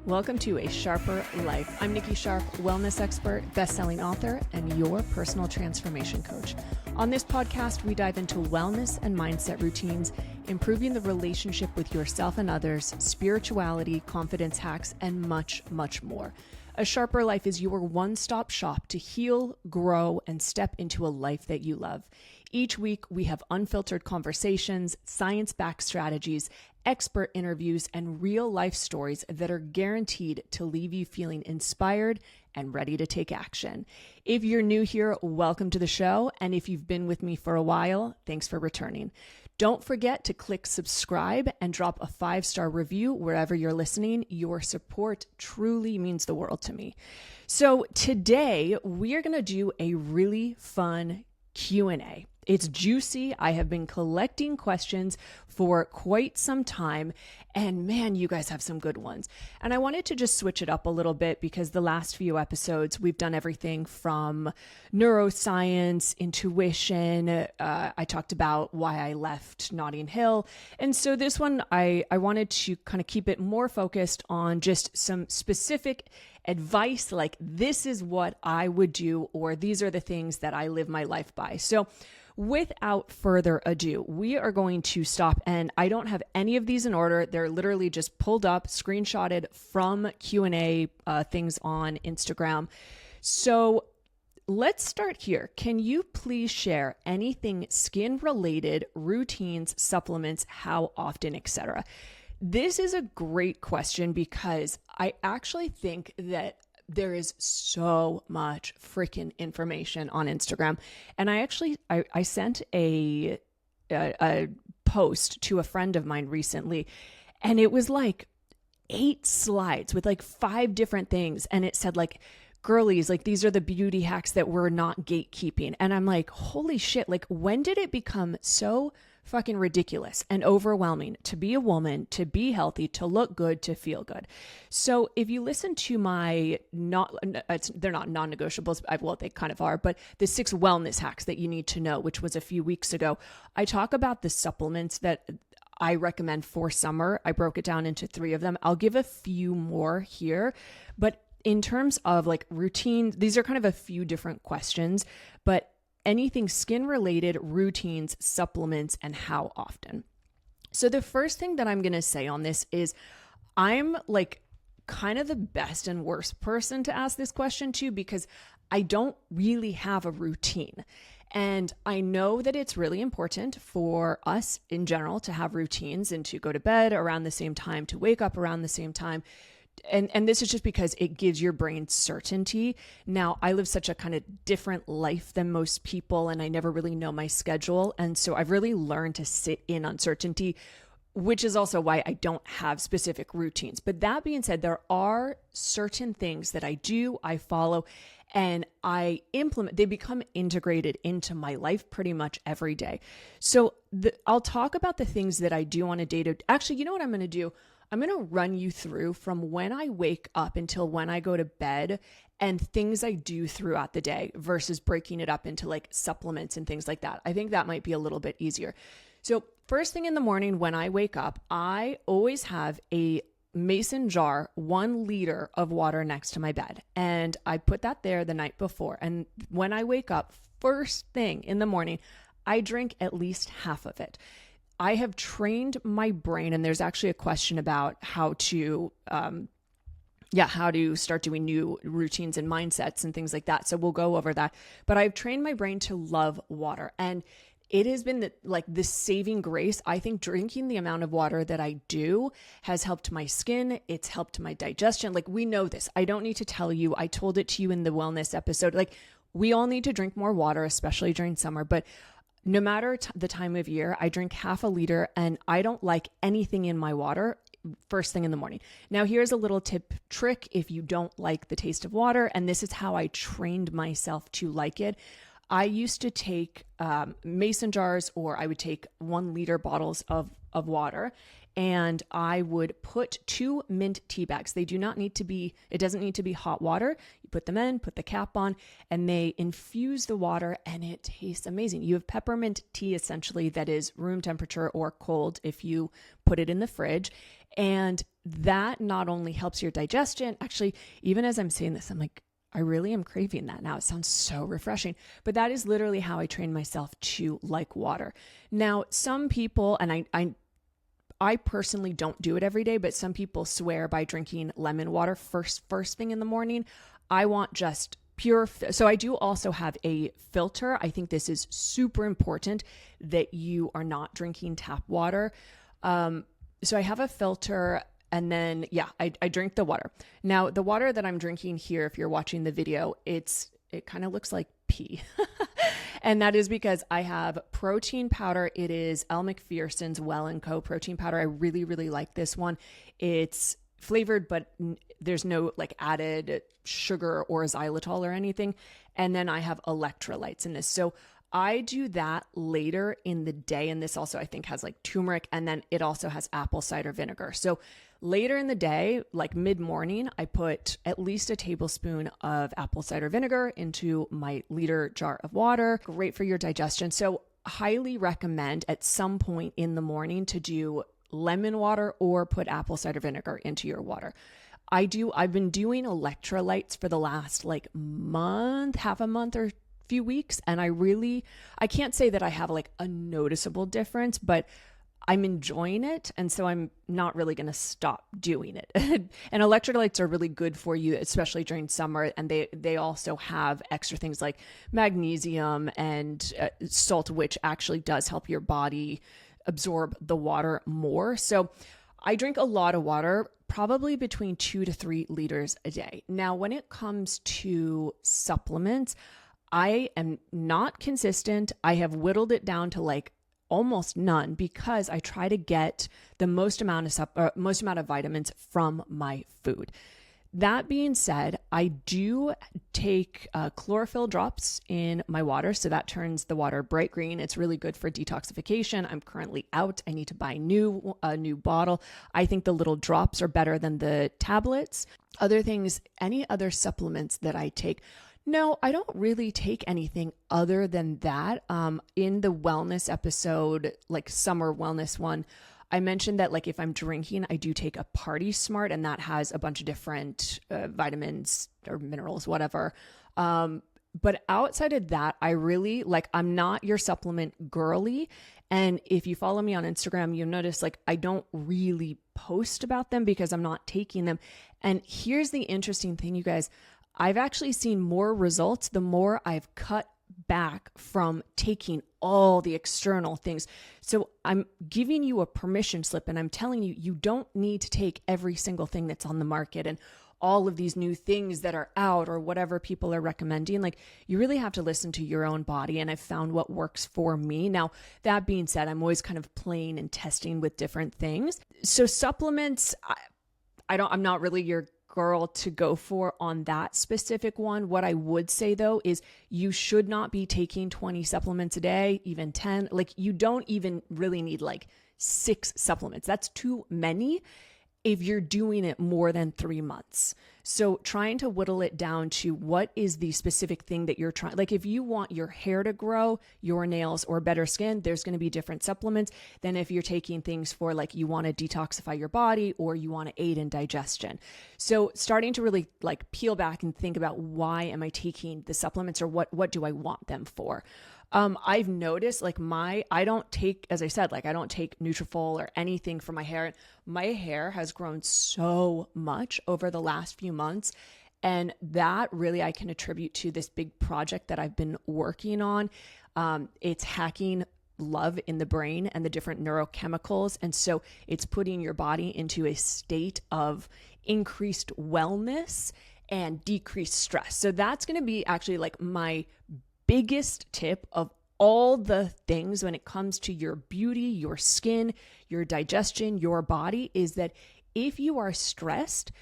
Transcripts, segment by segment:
Welcome to A Sharper Life. I'm Nikki Sharp, wellness expert, best-selling author, and your personal transformation coach. On this podcast, we dive into wellness and mindset routines, improving the relationship with yourself and others, spirituality, confidence hacks, and much, much more. A Sharper Life is your one-stop shop to heal, grow, and step into a life that you love. Each week, we have unfiltered conversations, science-backed strategies, expert interviews, and real-life stories that are guaranteed to leave you feeling inspired and ready to take action. If you're new here, welcome to the show. And if you've been with me for a while, thanks for returning. Don't forget to click subscribe and drop a 5-star review wherever you're listening. Your support truly means the world to me. So today, we are going to do a really fun Q&A. It's juicy. I have been collecting questions for quite some time, and man, you guys have some good ones. And I wanted to just switch it up a little bit because the last few episodes, we've done everything from neuroscience, intuition. I talked about why I left Notting Hill. And so this one, I wanted to kind of keep it more focused on just some specific advice, like this is what I would do, or these are the things that I live my life by. So without further ado, we are going to stop, and I don't have any of these in order. They're literally just pulled up, screenshotted from Q&A things on Instagram. So let's start here. Can you please share anything skin related, routines, supplements, how often, etc.? This is a great question because I actually think that there is so much freaking information on Instagram. And I sent a post to a friend of mine recently, and it was like 8 slides with like 5 different things. And it said like, girlies, like these are the beauty hacks that we're not gatekeeping. And I'm like, holy shit, like when did it become so fucking ridiculous and overwhelming to be a woman, to be healthy, to look good, to feel good? So if you listen to my they're not non-negotiables, well, they kind of are, but the 6 wellness hacks that you need to know, which was a few weeks ago, I talk about the supplements that I recommend for summer. I broke it down into 3 of them. I'll give a few more here, but in terms of like routine, these are kind of a few different questions, but anything skin related, routines, supplements, and how often. So the first thing that I'm going to say on this is I'm like kind of the best and worst person to ask this question to because I don't really have a routine. And I know that it's really important for us in general to have routines and to go to bed around the same time, to wake up around the same time. And this is just because it gives your brain certainty. Now, I live such a kind of different life than most people, and I never really know my schedule. And so I've really learned to sit in uncertainty, which is also why I don't have specific routines. But that being said, there are certain things that I do, I follow, and I implement. They become integrated into my life pretty much every day. So I'll talk about the things that I do on a day-to-day. Actually, you know what I'm going to do? I'm going to run you through from when I wake up until when I go to bed and things I do throughout the day versus breaking it up into like supplements and things like that. I think that might be a little bit easier. So first thing in the morning when I wake up, I always have a mason jar, 1 liter of water next to my bed. And I put that there the night before. And when I wake up, first thing in the morning, I drink at least half of it. I have trained my brain, and there's actually a question about how to start doing new routines and mindsets and things like that. So we'll go over that. But I've trained my brain to love water, and it has been the saving grace. I think drinking the amount of water that I do has helped my skin. It's helped my digestion. Like we know this. I don't need to tell you. I told it to you in the wellness episode. Like we all need to drink more water, especially during summer. But no matter the time of year, I drink half a liter, and I don't like anything in my water first thing in the morning. Now, here's a little trick if you don't like the taste of water, and this is how I trained myself to like it. I used to take mason jars, or I would take 1 liter bottles of water, and I would put 2 mint tea bags. They do not need to be, it doesn't need to be hot water. You put them in, put the cap on, and they infuse the water, and it tastes amazing. You have peppermint tea essentially that is room temperature or cold if you put it in the fridge. And that not only helps your digestion, actually, even as I'm saying this, I'm like, I really am craving that now. It sounds so refreshing, but that is literally how I train myself to like water. Now, some people, and I personally don't do it every day, but some people swear by drinking lemon water first thing in the morning. I want just pure. So I do also have a filter. I think this is super important that you are not drinking tap water. So I have a filter. And then, I drink the water. Now, the water that I'm drinking here, if you're watching the video, it kind of looks like pee. And that is because I have protein powder. It is Elle Macpherson's Well & Co. protein powder. I really, really like this one. It's flavored, but there's no like added sugar or xylitol or anything. And then I have electrolytes in this. So I do that later in the day. And this also, I think, has like turmeric, and then it also has apple cider vinegar. So later in the day, like mid-morning, I put at least a tablespoon of apple cider vinegar into my liter jar of water. Great for your digestion. So highly recommend at some point in the morning to do lemon water or put apple cider vinegar into your water. I've been doing electrolytes for the last like month, half a month or few weeks. And I can't say that I have like a noticeable difference, but I'm enjoying it. And so I'm not really going to stop doing it. And electrolytes are really good for you, especially during summer. And they also have extra things like magnesium and salt, which actually does help your body absorb the water more. So I drink a lot of water, probably between 2 to 3 liters a day. Now, when it comes to supplements, I am not consistent. I have whittled it down to like almost none because I try to get the most amount of vitamins from my food. That being said, I do take chlorophyll drops in my water, so that turns the water bright green. It's really good for detoxification. I'm currently out. I need to buy a new bottle. I think the little drops are better than the tablets. Other things, any other supplements that I take? No, I don't really take anything other than that. In the wellness episode, like summer wellness one, I mentioned that like if I'm drinking, I do take a Party Smart, and that has a bunch of different vitamins or minerals, whatever. But outside of that, I'm not your supplement girly. And if you follow me on Instagram, you'll notice like I don't really post about them because I'm not taking them. And here's the interesting thing, you guys. I've actually seen more results the more I've cut back from taking all the external things. So I'm giving you a permission slip, and I'm telling you, you don't need to take every single thing that's on the market and all of these new things that are out or whatever people are recommending. Like, you really have to listen to your own body, and I've found what works for me. Now, that being said, I'm always kind of playing and testing with different things. So supplements, I'm not really your girl to go for on that specific one. What I would say though is you should not be taking 20 supplements a day, even 10. Like, you don't even really need like 6 supplements. That's too many if you're doing it more than 3 months. So trying to whittle it down to what is the specific thing that you're trying, like if you want your hair to grow, your nails, or better skin, there's going to be different supplements than if you're taking things for like you want to detoxify your body or you want to aid in digestion. So starting to really like peel back and think about, why am I taking the supplements, or what do I want them for? I've noticed like I don't take, as I said, like I don't take Nutrafol or anything for my hair. My hair has grown so much over the last few months. And that really I can attribute to this big project that I've been working on. It's hacking love in the brain and the different neurochemicals. And so it's putting your body into a state of increased wellness and decreased stress. So that's going to be actually like my biggest tip of all the things when it comes to your beauty, your skin, your digestion, your body, is that if you are stressed,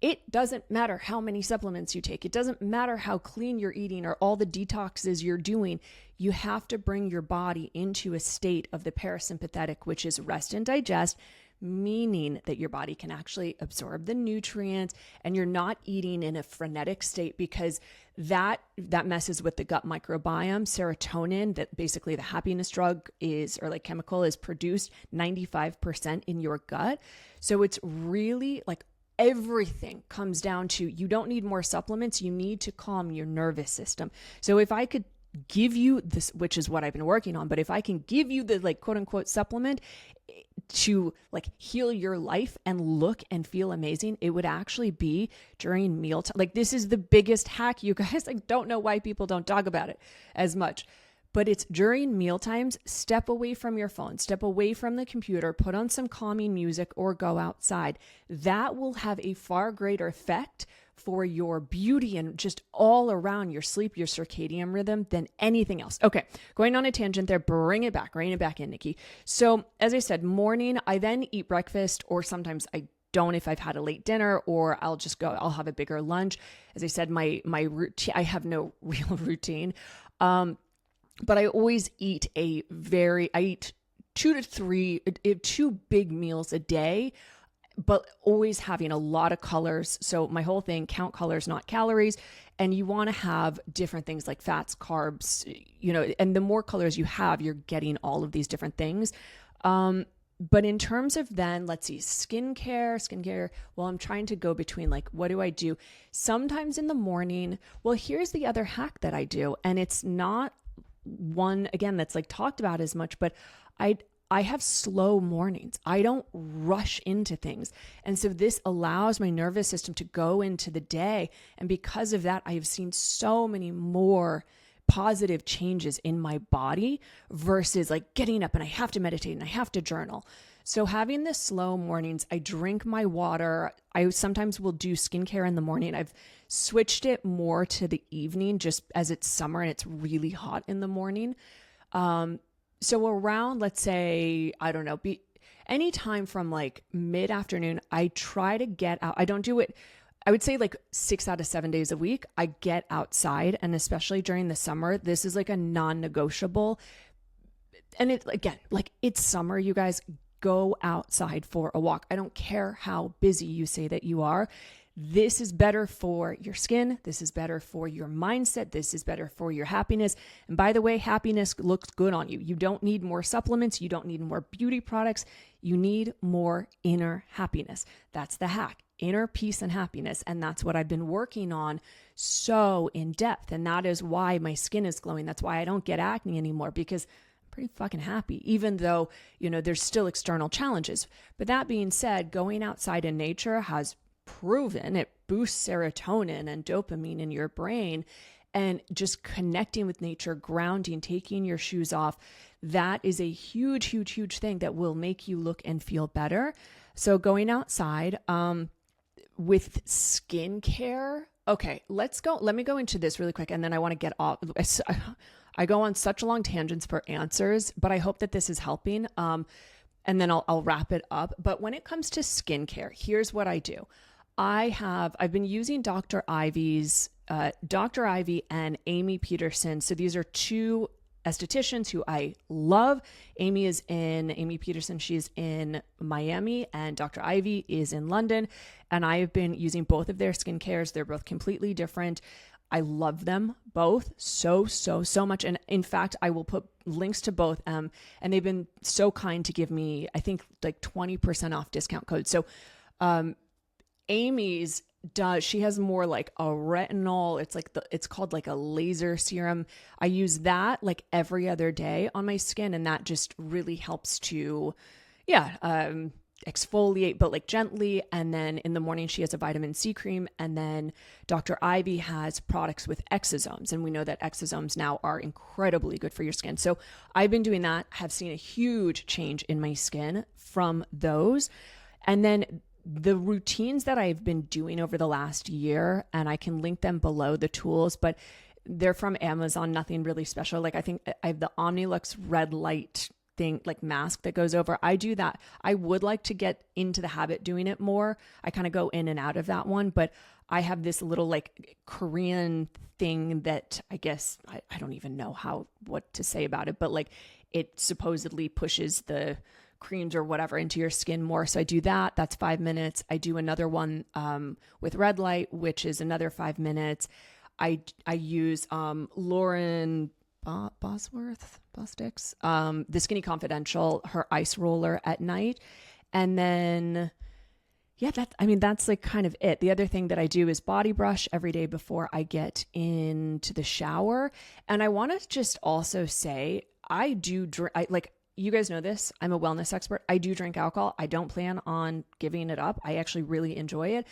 it doesn't matter how many supplements you take. It doesn't matter how clean you're eating or all the detoxes you're doing. You have to bring your body into a state of the parasympathetic, which is rest and digest, meaning that your body can actually absorb the nutrients and you're not eating in a frenetic state, because that messes with the gut microbiome. Serotonin, that basically the happiness drug is, or like chemical, is produced 95% in your gut. So it's really like everything comes down to, you don't need more supplements. You need to calm your nervous system. So if I could give you this, which is what I've been working on, but if I can give you the like quote unquote supplement to like heal your life and look and feel amazing, it would actually be during mealtime. Like, this is the biggest hack, you guys. I don't know why people don't talk about it as much, but it's during meal times. Step away from your phone, step away from the computer, put on some calming music or go outside. That will have a far greater effect for your beauty and just all around your sleep, your circadian rhythm, than anything else. Okay, going on a tangent there, bring it back in, Nikki. So as I said, morning, I then eat breakfast, or sometimes I don't if I've had a late dinner, or I'll have a bigger lunch. As I said, my routine, I have no real routine. But I always eat I eat 2 to 3, 2 big meals a day, but always having a lot of colors. So my whole thing, count colors, not calories. And you want to have different things like fats, carbs, and the more colors you have, you're getting all of these different things. But in terms of then, let's see, skincare, well, I'm trying to go between like, what do I do? Sometimes in the morning, well, here's the other hack that I do. And it's not one, again, that's like talked about as much, but I have slow mornings. I don't rush into things. And so this allows my nervous system to go into the day. And because of that, I have seen so many more positive changes in my body versus like getting up and I have to meditate and I have to journal. So having the slow mornings, I drink my water. I sometimes will do skincare in the morning. I've switched it more to the evening just as it's summer and it's really hot in the morning. So around, let's say, I don't know, anytime from like mid-afternoon, I try to get out. I don't do it, I would say like 6 out of 7 days a week, I get outside. And especially during the summer, this is like a non-negotiable. And it, again, like it's summer, you guys, go outside for a walk. I don't care how busy you say that you are. This is better for your skin. This is better for your mindset. This is better for your happiness. And by the way, happiness looks good on you. You don't need more supplements. You don't need more beauty products. You need more inner happiness. That's the hack, inner peace and happiness. And that's what I've been working on so in depth. And that is why my skin is glowing. That's why I don't get acne anymore, because I'm pretty fucking happy, even though, there's still external challenges. But that being said, going outside in nature has proven it boosts serotonin and dopamine in your brain, and just connecting with nature, grounding, taking your shoes off. That is a huge, huge, huge thing that will make you look and feel better. So going outside, with skincare. Okay, let me go into this really quick. And then I want to get off. I go on such long tangents for answers, but I hope that this is helping. And then I'll wrap it up. But when it comes to skincare, here's what I do. I've been using Dr. Ivy and Amy Peterson. So these are 2 estheticians who I love. Amy Peterson, she's in Miami, and Dr. Ivy is in London. And I have been using both of their skincares. They're both completely different. I love them both so much. And in fact, I will put links to both. And they've been so kind to give me, I think, like 20% off discount code. So, Amy's she has more like a retinol. It's called like a laser serum. I use that like every other day on my skin. And that just really helps to, exfoliate, but like gently. And then in the morning, she has a vitamin C cream. And then Dr. Ivy has products with exosomes. And we know that exosomes now are incredibly good for your skin. So I've been doing that. Have seen a huge change in my skin from those. And then the routines that I've been doing over the last year, and I can link them below, the tools, but they're from Amazon, nothing really special. Like I think I have the Omnilux red light thing, like mask that goes over. I do that. I would like to get into the habit doing it more. I kind of go in and out of that one, but I have this little like Korean thing that I guess, I don't even know what to say about it, but like it supposedly pushes the creams or whatever into your skin more. So I do that. That's 5 minutes. I do another one with red light, which is another 5 minutes. I use Lauren Bosworth's the Skinny Confidential, her ice roller at night. And then, yeah, that's like kind of it. The other thing that I do is body brush every day before I get into the shower. And I want to just also say, I do drink, you guys know this, I'm a wellness expert. I do drink alcohol. I don't plan on giving it up. I actually really enjoy it.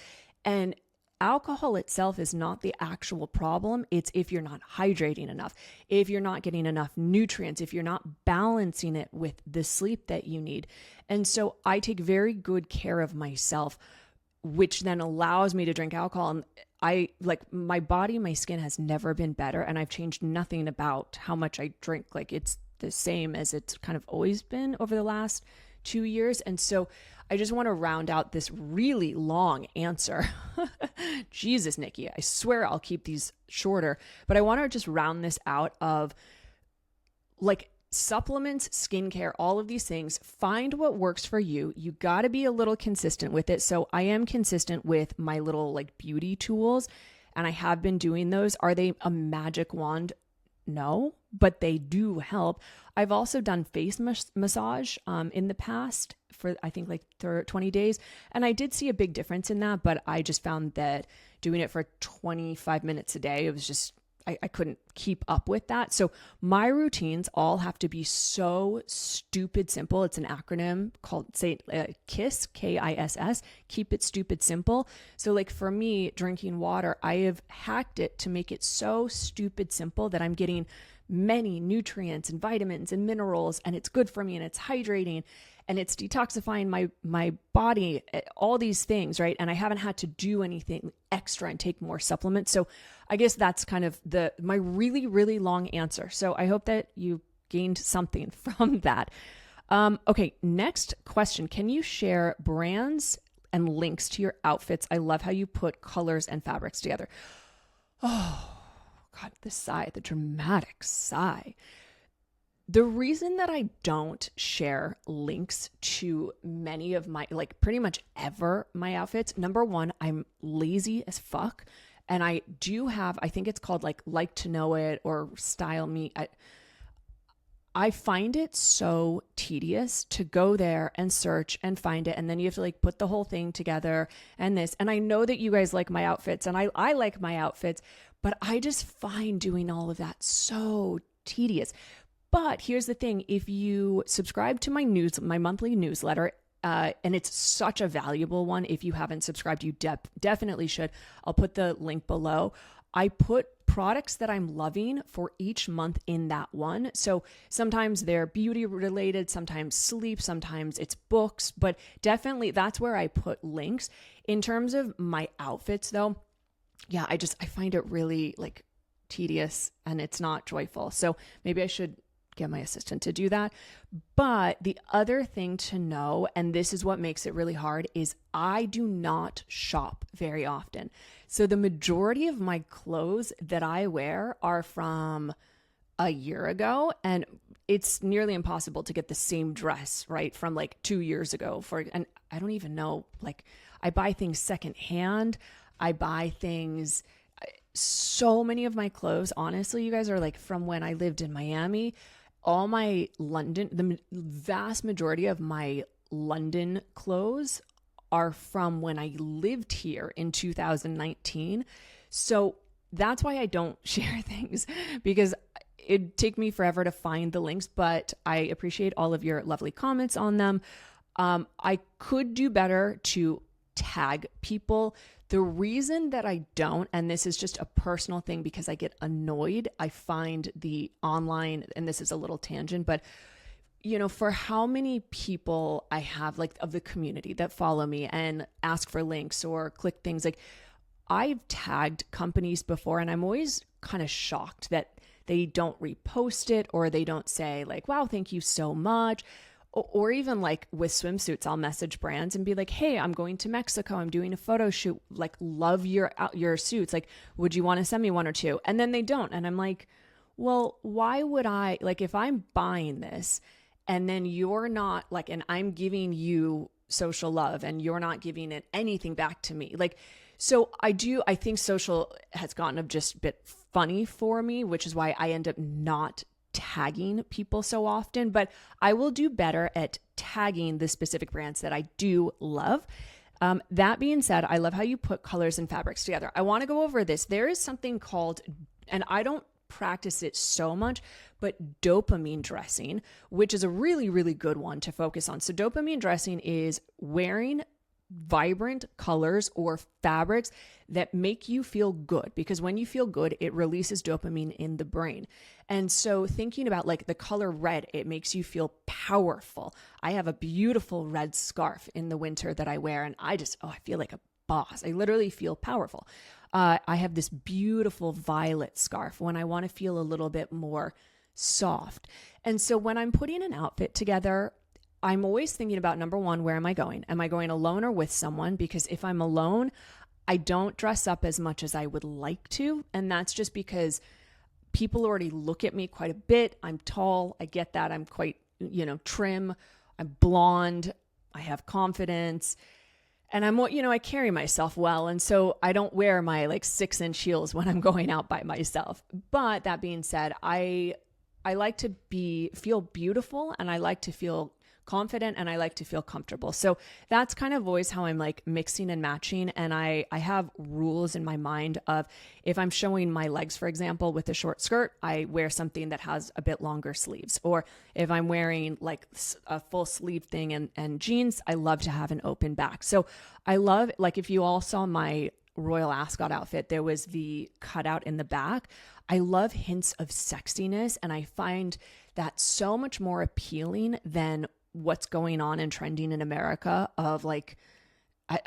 And alcohol itself is not the actual problem. It's if you're not hydrating enough, if you're not getting enough nutrients, if you're not balancing it with the sleep that you need. And so I take very good care of myself, which then allows me to drink alcohol. And I like my body, my skin has never been better. And I've changed nothing about how much I drink. Like it's the same as it's kind of always been over the last 2 years. And so I just want to round out this really long answer. Jesus, Nikki, I swear I'll keep these shorter, but I want to just round this out of like supplements, skincare, all of these things. Find what works for you. You got to be a little consistent with it. So I am consistent with my little like beauty tools, and I have been doing those. Are they a magic wand? No, but they do help. I've also done face massage in the past for I think like 20 days. And I did see a big difference in that, but I just found that doing it for 25 minutes a day, it was just, I couldn't keep up with that. So my routines all have to be so stupid simple. It's an acronym called KISS, KISS, keep it stupid simple. So like for me, drinking water, I have hacked it to make it so stupid simple that I'm getting many nutrients and vitamins and minerals, and it's good for me, and it's hydrating, and it's detoxifying my body, all these things, right? And I haven't had to do anything extra and take more supplements. So I guess that's kind of my really, really long answer. So I hope that you gained something from that. Okay, next question. Can you share brands and links to your outfits? I love how you put colors and fabrics together. Oh, God, the sigh, the dramatic sigh. The reason that I don't share links to many of my, like pretty much ever my outfits, number one, I'm lazy as fuck. And I do have, I think it's called like to know it or style me. I find it so tedious to go there and search and find it. And then you have to like put the whole thing together and this. And I know that you guys like my outfits and I like my outfits, but I just find doing all of that so tedious. But here's the thing. If you subscribe to my monthly newsletter, and it's such a valuable one. If you haven't subscribed, you definitely should. I'll put the link below. I put products that I'm loving for each month in that one. So sometimes they're beauty related, sometimes sleep, sometimes it's books, but definitely that's where I put links. In terms of my outfits though, yeah, I find it really like tedious and it's not joyful. So maybe I should get my assistant to do that. But the other thing to know, and this is what makes it really hard, is I do not shop very often. So the majority of my clothes that I wear are from a year ago, and it's nearly impossible to get the same dress, right, from like 2 years ago. And I don't even know, like I buy things secondhand. I buy things, so many of my clothes, honestly, you guys, are like from when I lived in Miami. All my the vast majority of my London clothes are from when I lived here in 2019. So that's why I don't share things, because it'd take me forever to find the links, but I appreciate all of your lovely comments on them. I could do better to tag people. The reason that I don't, and this is just a personal thing because I get annoyed, I find the online, and this is a little tangent, but you know, for how many people I have like of the community that follow me and ask for links or click things, like I've tagged companies before and I'm always kind of shocked that they don't repost it or they don't say like, wow, thank you so much. Or even like with swimsuits, I'll message brands and be like, hey, I'm going to Mexico. I'm doing a photo shoot. Like, love your suits. Like, would you want to send me one or two? And then they don't. And I'm like, well, why would I, like, if I'm buying this and then you're not like, and I'm giving you social love and you're not giving it anything back to me. Like, so I think social has gotten just a bit funny for me, which is why I end up not tagging people so often, but I will do better at tagging the specific brands that I do love. That being said, I love how you put colors and fabrics together. I want to go over this. There is something called, and I don't practice it so much, but dopamine dressing, which is a really, really good one to focus on. So dopamine dressing is wearing vibrant colors or fabrics that make you feel good, because when you feel good, it releases dopamine in the brain. And so thinking about like the color red, it makes you feel powerful. I have a beautiful red scarf in the winter that I wear, and I feel like a boss. I literally feel powerful. I have this beautiful violet scarf when I want to feel a little bit more soft. And so when I'm putting an outfit together, I'm always thinking about, number one, where am I going? Am I going alone or with someone? Because if I'm alone, I don't dress up as much as I would like to. And that's just because people already look at me quite a bit. I'm tall. I get that. I'm quite, trim. I'm blonde. I have confidence. And I'm, I carry myself well. And so I don't wear my 6-inch heels when I'm going out by myself. But that being said, I like to feel beautiful, and I like to feel confident, and I like to feel comfortable. So that's kind of always how I'm mixing and matching. And I have rules in my mind of, if I'm showing my legs, for example, with a short skirt, I wear something that has a bit longer sleeves. Or if I'm wearing a full sleeve thing and jeans, I love to have an open back. So I love, if you all saw my Royal Ascot outfit, there was the cutout in the back. I love hints of sexiness, and I find that so much more appealing than what's going on and trending in America of I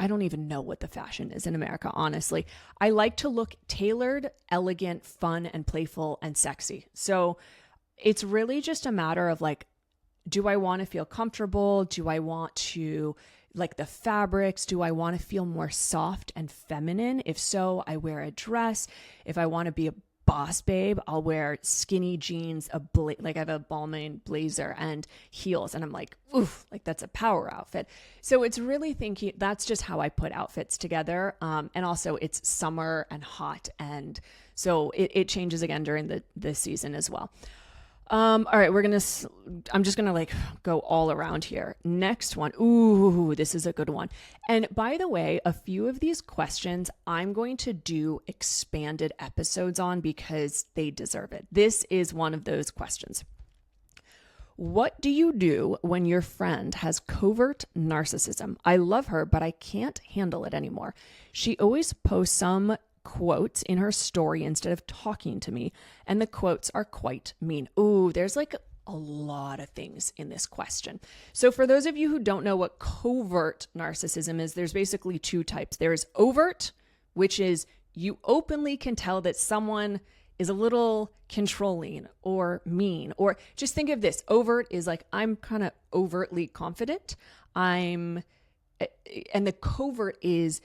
don't even know what the fashion is in America, honestly. I like to look tailored, elegant, fun, and playful and sexy. So it's really just a matter of do I want to feel comfortable? Do I want to the fabrics? Do I want to feel more soft and feminine? If so, I wear a dress. If I want to be a boss babe, I'll wear skinny jeans, I have a Balmain blazer and heels, and I'm oof, that's a power outfit. So it's really thinking, that's just how I put outfits together. And also it's summer and hot, and so it changes again during the season as well. All right, I'm just gonna go all around here. Next one. Ooh, this is a good one. And by the way, a few of these questions I'm going to do expanded episodes on because they deserve it. This is one of those questions. What do you do when your friend has covert narcissism? I love her, but I can't handle it anymore. She always posts some quotes in her story instead of talking to me, and the quotes are quite mean. Ooh, there's a lot of things in this question. So for those of you who don't know what covert narcissism is, there's basically two types. There's overt, which is you openly can tell that someone is a little controlling or mean, or just think of this. Overt is I'm kind of overtly confident. And the covert is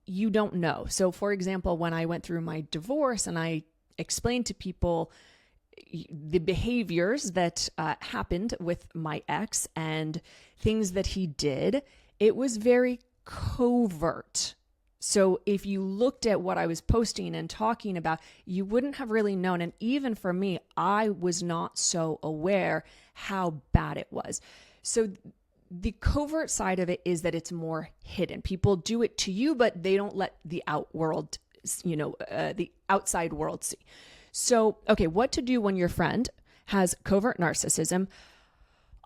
you don't know. So for example, when I went through my divorce and I explained to people the behaviors that happened with my ex and things that he did, it was very covert. So if you looked at what I was posting and talking about, you wouldn't have really known. And even for me, I was not so aware how bad it was. So the covert side of it is that it's more hidden. People do it to you, but they don't let the the outside world see. So, okay, what to do when your friend has covert narcissism?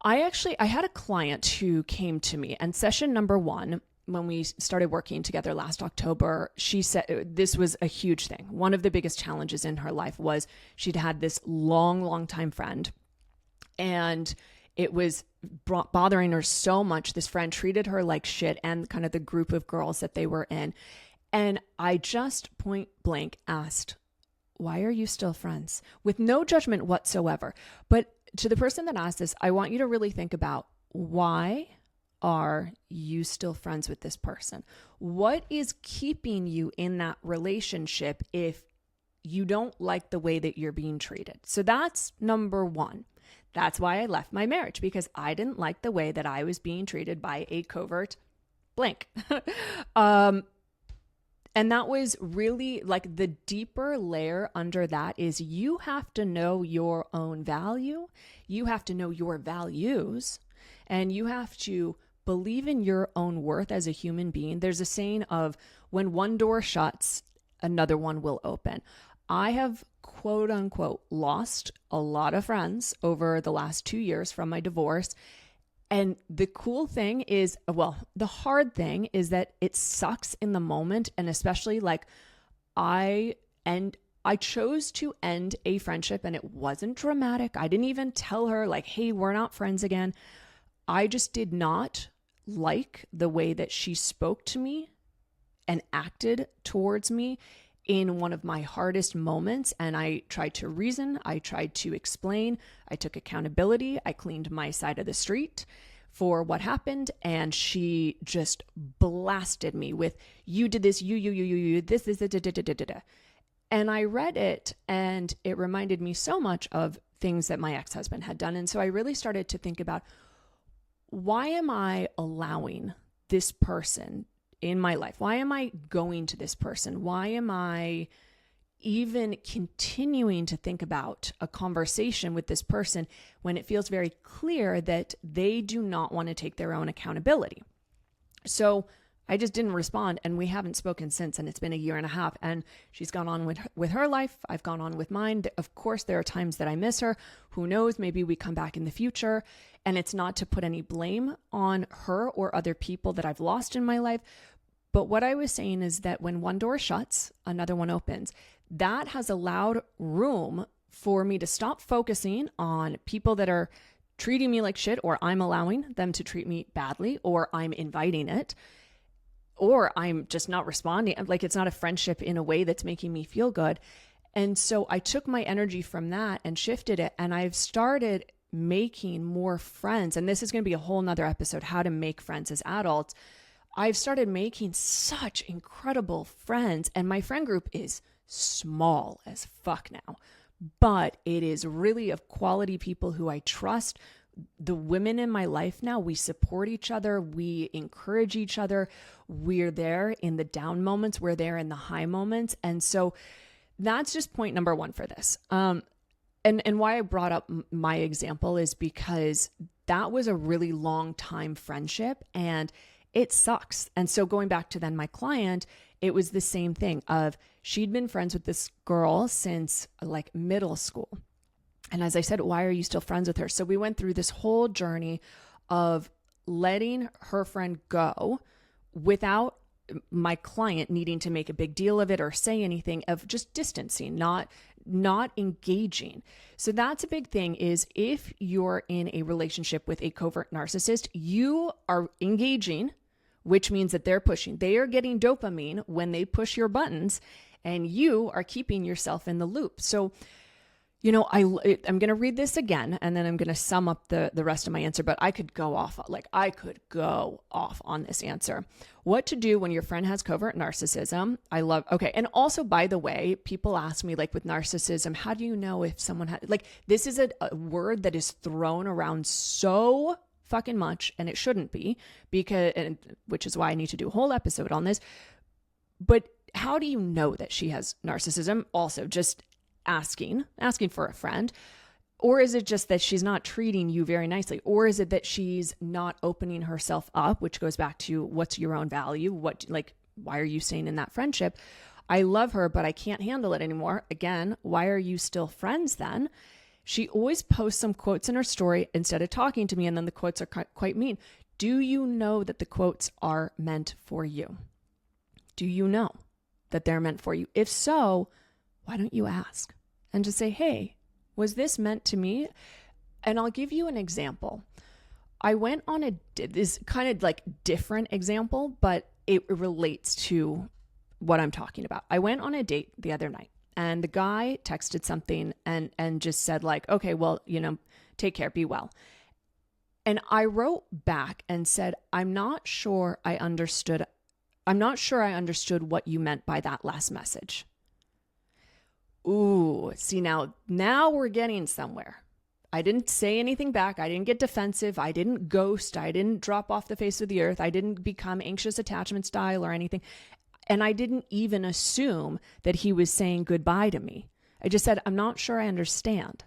I had a client who came to me, and session number 1, when we started working together last October, she said this was a huge thing. One of the biggest challenges in her life was she'd had this long time friend, and it was bothering her so much. This friend treated her like shit, and kind of the group of girls that they were in. And I just point blank asked, why are you still friends? With no judgment whatsoever. But to the person that asked this, I want you to really think about, why are you still friends with this person? What is keeping you in that relationship if you don't like the way that you're being treated? So that's number 1. That's why I left my marriage, because I didn't like the way that I was being treated by a covert blank. And that was really like the deeper layer under that is you have to know your own value. You have to know your values, and you have to believe in your own worth as a human being. There's a saying of when one door shuts, another one will open. I have quote unquote lost a lot of friends over the last 2 years from my divorce. And the cool thing is, well, the hard thing is that it sucks in the moment. And especially like I chose to end a friendship, and it wasn't dramatic. I didn't even tell her like, hey, we're not friends again. I just did not like the way that she spoke to me and acted towards me in one of my hardest moments. And I tried to reason, I tried to explain, I took accountability, I cleaned my side of the street for what happened. And she just blasted me with, you did this, you, this, da. And I read it, and it reminded me so much of things that my ex-husband had done. And so I really started to think about, why am I allowing this person in my life? Why am I going to this person? Why am I even continuing to think about a conversation with this person when it feels very clear that they do not want to take their own accountability? So I just didn't respond, and we haven't spoken since, and it's been 1.5 years, and she's gone on with her life. I've gone on with mine. Of course, there are times that I miss her. Who knows? Maybe we come back in the future, and it's not to put any blame on her or other people that I've lost in my life. But what I was saying is that when one door shuts, another one opens. That has allowed room for me to stop focusing on people that are treating me like shit, or I'm allowing them to treat me badly, or I'm inviting it, or I'm just not responding. Like, it's not a friendship in a way that's making me feel good. And so I took my energy from that and shifted it. And I've started making more friends. And this is going to be a whole nother episode, how to make friends as adults. I've started making such incredible friends. And my friend group is small as fuck now, but it is really of quality people who I trust. The women in my life now, we support each other. We encourage each other. We're there in the down moments. We're there in the high moments. And so that's just point number one for this. And why I brought up my example is because that was a really long time friendship, and it sucks. And so going back to then my client, it was the same thing of she'd been friends with this girl since like middle school. And as I said, why are you still friends with her? So we went through this whole journey of letting her friend go without my client needing to make a big deal of it or say anything, of just distancing, not engaging. So that's a big thing, is if you're in a relationship with a covert narcissist, you are engaging, which means that they're pushing. They are getting dopamine when they push your buttons, and you are keeping yourself in the loop. So I'm going to read this again, and then I'm going to sum up the rest of my answer, but I could go off on this answer. What to do when your friend has covert narcissism. Okay. And also, by the way, people ask me, like, with narcissism, how do you know if someone has, like, this is a word that is thrown around so fucking much, and it shouldn't be, which is why I need to do a whole episode on this. But how do you know that she has narcissism? Also, just asking for a friend. Or is it just that she's not treating you very nicely? Or is it that she's not opening herself up, which goes back to what's your own value? Why are you staying in that friendship? I love her, but I can't handle it anymore. Again, why are you still friends then? She always posts some quotes in her story instead of talking to me, and then the quotes are quite mean. Do you know that the quotes are meant for you? Do you know that they're meant for you? If so, why don't you ask and just say, hey, was this meant to me? And I'll give you an example. I went on this kind of like different example, but it relates to what I'm talking about. I went on a date the other night, and the guy texted something and just said, like, okay, well, take care, be well. And I wrote back and said, I'm not sure I understood what you meant by that last message. Ooh, see, now we're getting somewhere. I didn't say anything back. I didn't get defensive. I didn't ghost. I didn't drop off the face of the earth. I didn't become anxious attachment style or anything. And I didn't even assume that he was saying goodbye to me. I just said, I'm not sure I understand.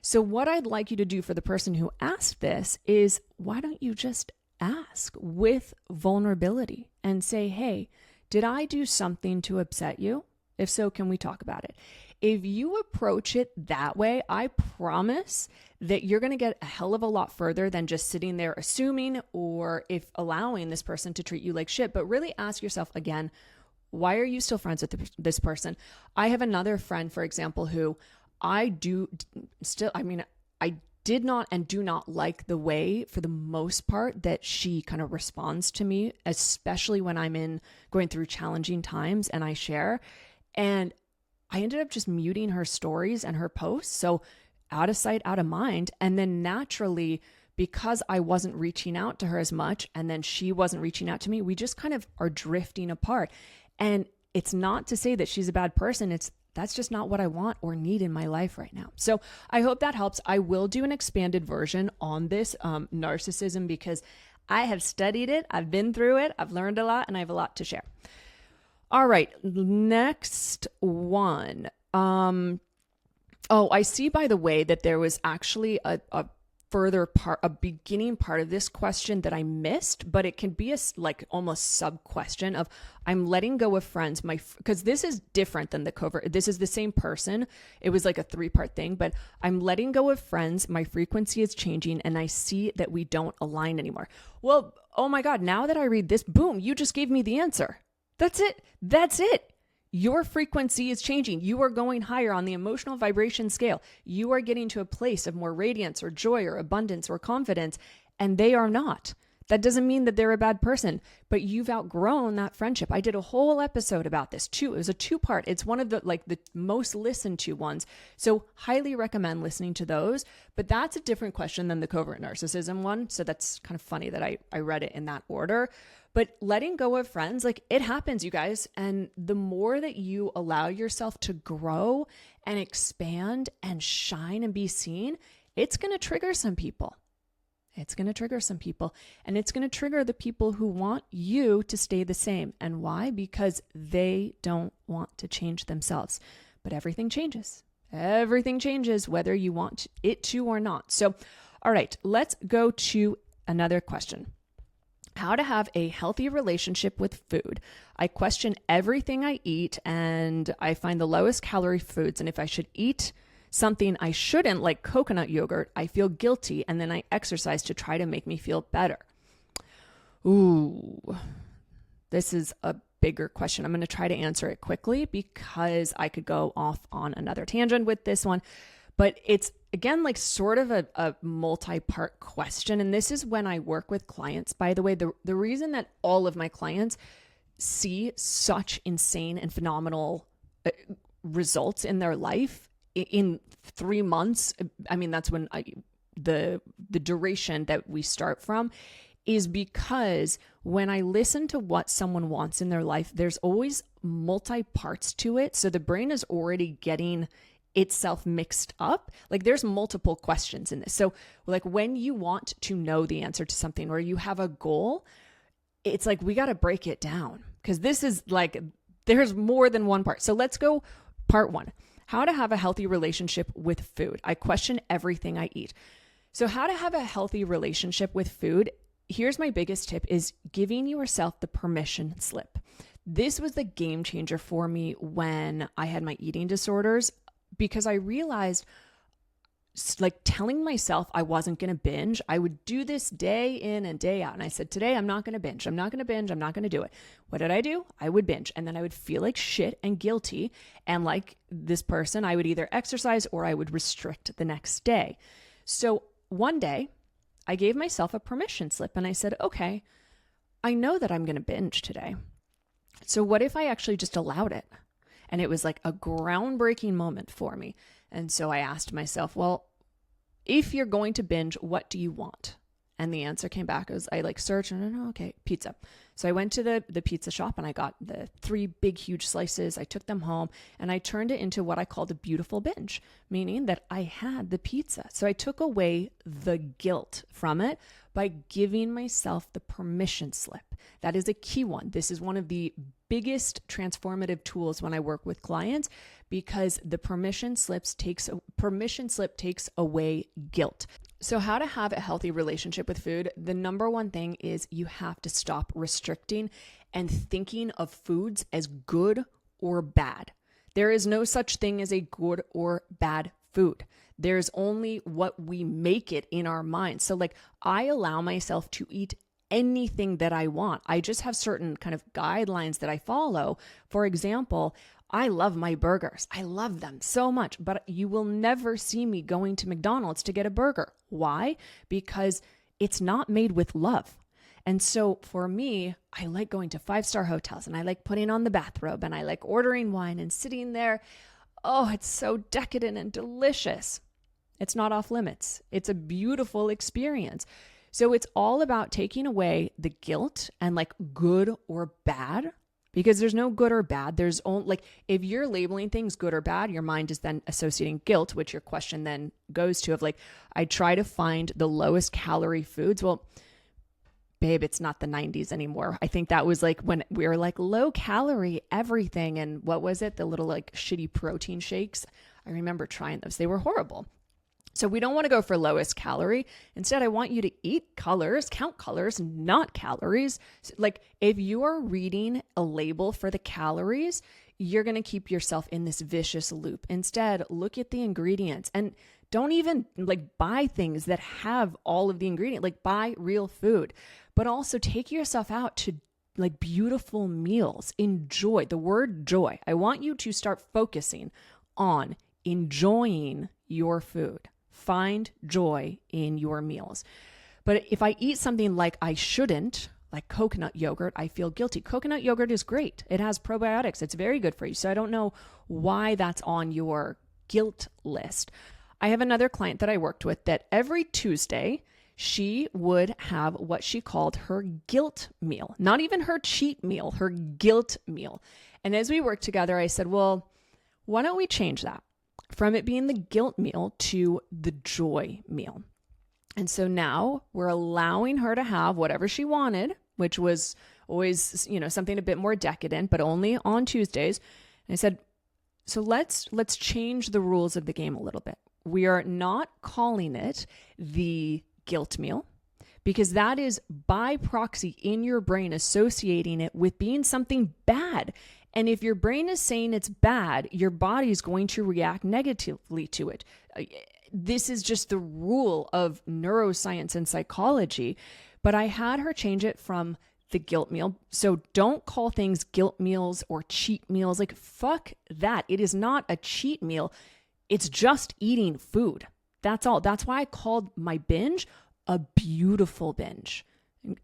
So what I'd like you to do for the person who asked this is, why don't you just ask with vulnerability and say, hey, did I do something to upset you? If so, can we talk about it? If you approach it that way, I promise that you're going to get a hell of a lot further than just sitting there assuming or if allowing this person to treat you like shit. But really ask yourself again, why are you still friends with this person? I have another friend, for example, who I did not and do not like the way, for the most part, that she kind of responds to me, especially when I'm going through challenging times and I share. And I ended up just muting her stories and her posts. So out of sight, out of mind. And then naturally, because I wasn't reaching out to her as much and then she wasn't reaching out to me, we just kind of are drifting apart. And it's not to say that she's a bad person. That's just not what I want or need in my life right now. So I hope that helps. I will do an expanded version on this narcissism because I have studied it. I've been through it. I've learned a lot and I have a lot to share. All right, next one. I see, by the way, that there was actually a further part, a beginning part of this question that I missed, but it can be almost sub question of, I'm letting go of friends, because this is different than the covert. This is the same person. It was like a 3-part thing, but I'm letting go of friends. My frequency is changing and I see that we don't align anymore. Well, oh my God, now that I read this, boom, you just gave me the answer. That's it. Your frequency is changing. You are going higher on the emotional vibration scale. You are getting to a place of more radiance or joy or abundance or confidence, and they are not. That doesn't mean that they're a bad person, but you've outgrown that friendship. I did a whole episode about this too. It was a 2-part. It's one of the most listened to ones. So highly recommend listening to those. But that's a different question than the covert narcissism one. So that's kind of funny that I read it in that order. But letting go of friends, it happens, you guys. And the more that you allow yourself to grow and expand and shine and be seen, it's going to trigger some people. It's going to trigger some people, and it's going to trigger the people who want you to stay the same. And why? Because they don't want to change themselves. But everything changes. Everything changes whether you want it to or not. So, all right, let's go to another question. How to have a healthy relationship with food. I question everything I eat, and I find the lowest calorie foods. And if I should eat something I shouldn't, like coconut yogurt, I feel guilty, and then I exercise to try to make me feel better. Ooh, this is a bigger question. I'm going to try to answer it quickly because I could go off on another tangent with this one. But it's, again, sort of a multi-part question. And this is when I work with clients. By the way, the reason that all of my clients see such insane and phenomenal results in their life in 3 months, I mean, that's when the duration that we start from, is because when I listen to what someone wants in their life, there's always multi-parts to it. So the brain is already getting itself mixed up. There's multiple questions in this. So when you want to know the answer to something or you have a goal, it's we got to break it down because this is there's more than one part. So let's go part 1. How to have a healthy relationship with food. I question everything I eat. So how to have a healthy relationship with food. Here's my biggest tip is giving yourself the permission slip. This was the game changer for me when I had my eating disorders, because I realized telling myself I wasn't going to binge, I would do this day in and day out. And I said, today I'm not going to binge. I'm not going to binge. I'm not going to do it. What did I do? I would binge. And then I would feel like shit and guilty. And like this person, I would either exercise or I would restrict the next day. So one day I gave myself a permission slip and I said, okay, I know that I'm going to binge today. So what if I actually just allowed it? And it was a groundbreaking moment for me. And so I asked myself, well, if you're going to binge, what do you want? And the answer came back. I like searched and okay, pizza. So I went to the pizza shop and I got the 3 big, huge slices. I took them home and I turned it into what I called a beautiful binge, meaning that I had the pizza. So I took away the guilt from it by giving myself the permission slip. That is a key one. This is one of the biggest transformative tools when I work with clients, because the permission slip takes away guilt. So how to have a healthy relationship with food? The number one thing is you have to stop restricting and thinking of foods as good or bad. There is no such thing as a good or bad food. There's only what we make it in our minds. So like I allow myself to eat anything that I want. I just have certain kind of guidelines that I follow. For example, I love my burgers. I love them so much, but you will never see me going to McDonald's to get a burger. Why? Because it's not made with love. And so for me, I like going to 5-star hotels and I like putting on the bathrobe and I like ordering wine and sitting there. Oh, it's so decadent and delicious. It's not off limits. It's a beautiful experience. So it's all about taking away the guilt and like good or bad, because there's no good or bad. There's only like, if you're labeling things good or bad, your mind is then associating guilt, which your question then goes to of like, I try to find the lowest calorie foods. Well, babe, it's not the 90s anymore. I think that was like when we were like low calorie everything. And what was it? The little like shitty protein shakes. I remember trying those. They were horrible. So we don't want to go for lowest calorie. Instead, I want you to eat colors, count colors, not calories. Like if you are reading a label for the calories, you're going to keep yourself in this vicious loop. Instead, look at the ingredients and don't even like buy things that have all of the ingredients, like buy real food, but also take yourself out to like beautiful meals. Enjoy the word joy. I want you to start focusing on enjoying your food. Find joy in your meals. But if I eat something like I shouldn't, like coconut yogurt, I feel guilty. Coconut yogurt is great. It has probiotics. It's very good for you. So I don't know why that's on your guilt list. I have another client that I worked with that every Tuesday, she would have what she called her guilt meal, not even her cheat meal, her guilt meal. And as we worked together, I said, well, why don't we change that from it being the guilt meal to the joy meal? And so now we're allowing her to have whatever she wanted, which was always, something a bit more decadent, but only on Tuesdays. And I said, so let's change the rules of the game a little bit. We are not calling it the guilt meal, because that is by proxy in your brain associating it with being something bad. And if your brain is saying it's bad, your body is going to react negatively to it. This is just the rule of neuroscience and psychology. But I had her change it from the guilt meal. So don't call things guilt meals or cheat meals. Like, fuck that. It is not a cheat meal. It's just eating food. That's all. That's why I called my binge a beautiful binge.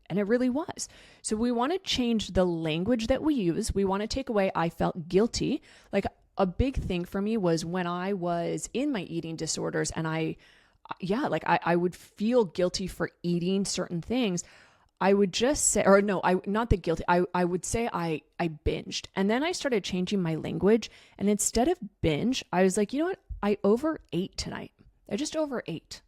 And it really was. So we want to change the language that we use. We want to take away, I felt guilty. Like a big thing for me was when I was in my eating disorders and I would feel guilty for eating certain things. I would just say, not the guilty. I would say I binged. And then I started changing my language. And instead of binge, I was like, you know what? I overate tonight. I just overate.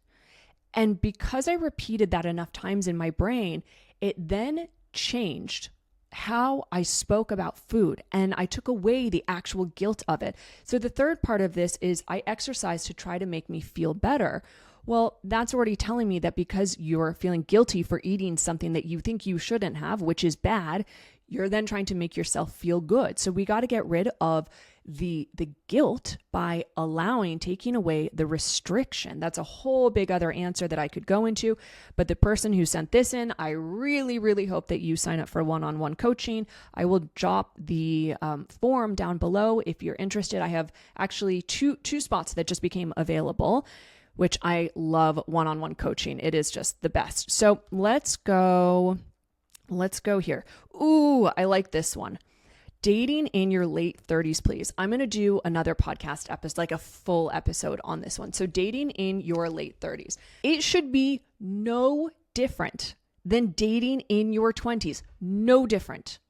And because I repeated that enough times in my brain, it then changed how I spoke about food and I took away the actual guilt of it. So the third part of this is I exercise to try to make me feel better. Well, that's already telling me that because you're feeling guilty for eating something that you think you shouldn't have, which is bad, you're then trying to make yourself feel good. So we got to get rid of the guilt by taking away the restriction. That's a whole big other answer that I could go into. But the person who sent this in, I really, really hope that you sign up for one-on-one coaching. I will drop the form down below if you're interested. I have actually two spots that just became available, which I love one-on-one coaching. It is just the best. So let's go here. Ooh, I like this one. Dating in your late 30s, please. I'm going to do another podcast episode, like a full episode on this one. So dating in your late 30s. It should be no different than dating in your 20s. No different.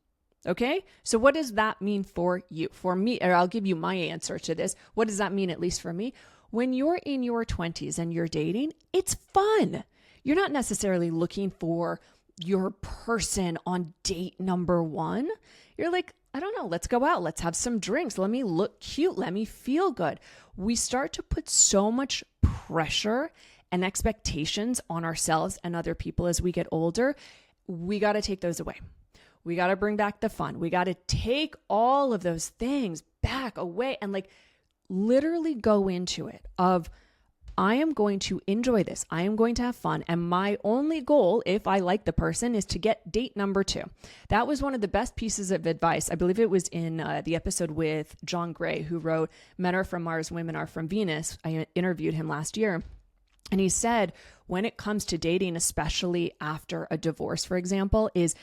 Okay? So what does that mean for you? For me, or I'll give you my answer to this. What does that mean, at least for me? When you're in your 20s and you're dating, it's fun. You're not necessarily looking for your person on date number one. You're like, I don't know, let's go out. Let's have some drinks. Let me look cute. Let me feel good. We start to put so much pressure and expectations on ourselves and other people as we get older. We got to take those away. We got to bring back the fun. We got to take all of those things back away and like literally go into it of, I am going to enjoy this. I am going to have fun. And my only goal, if I like the person, is to get date number 2. That was one of the best pieces of advice. I believe it was in the episode with John Gray, who wrote Men Are From Mars, Women Are From Venus. I interviewed him last year. And he said, when it comes to dating, especially after a divorce, for example, is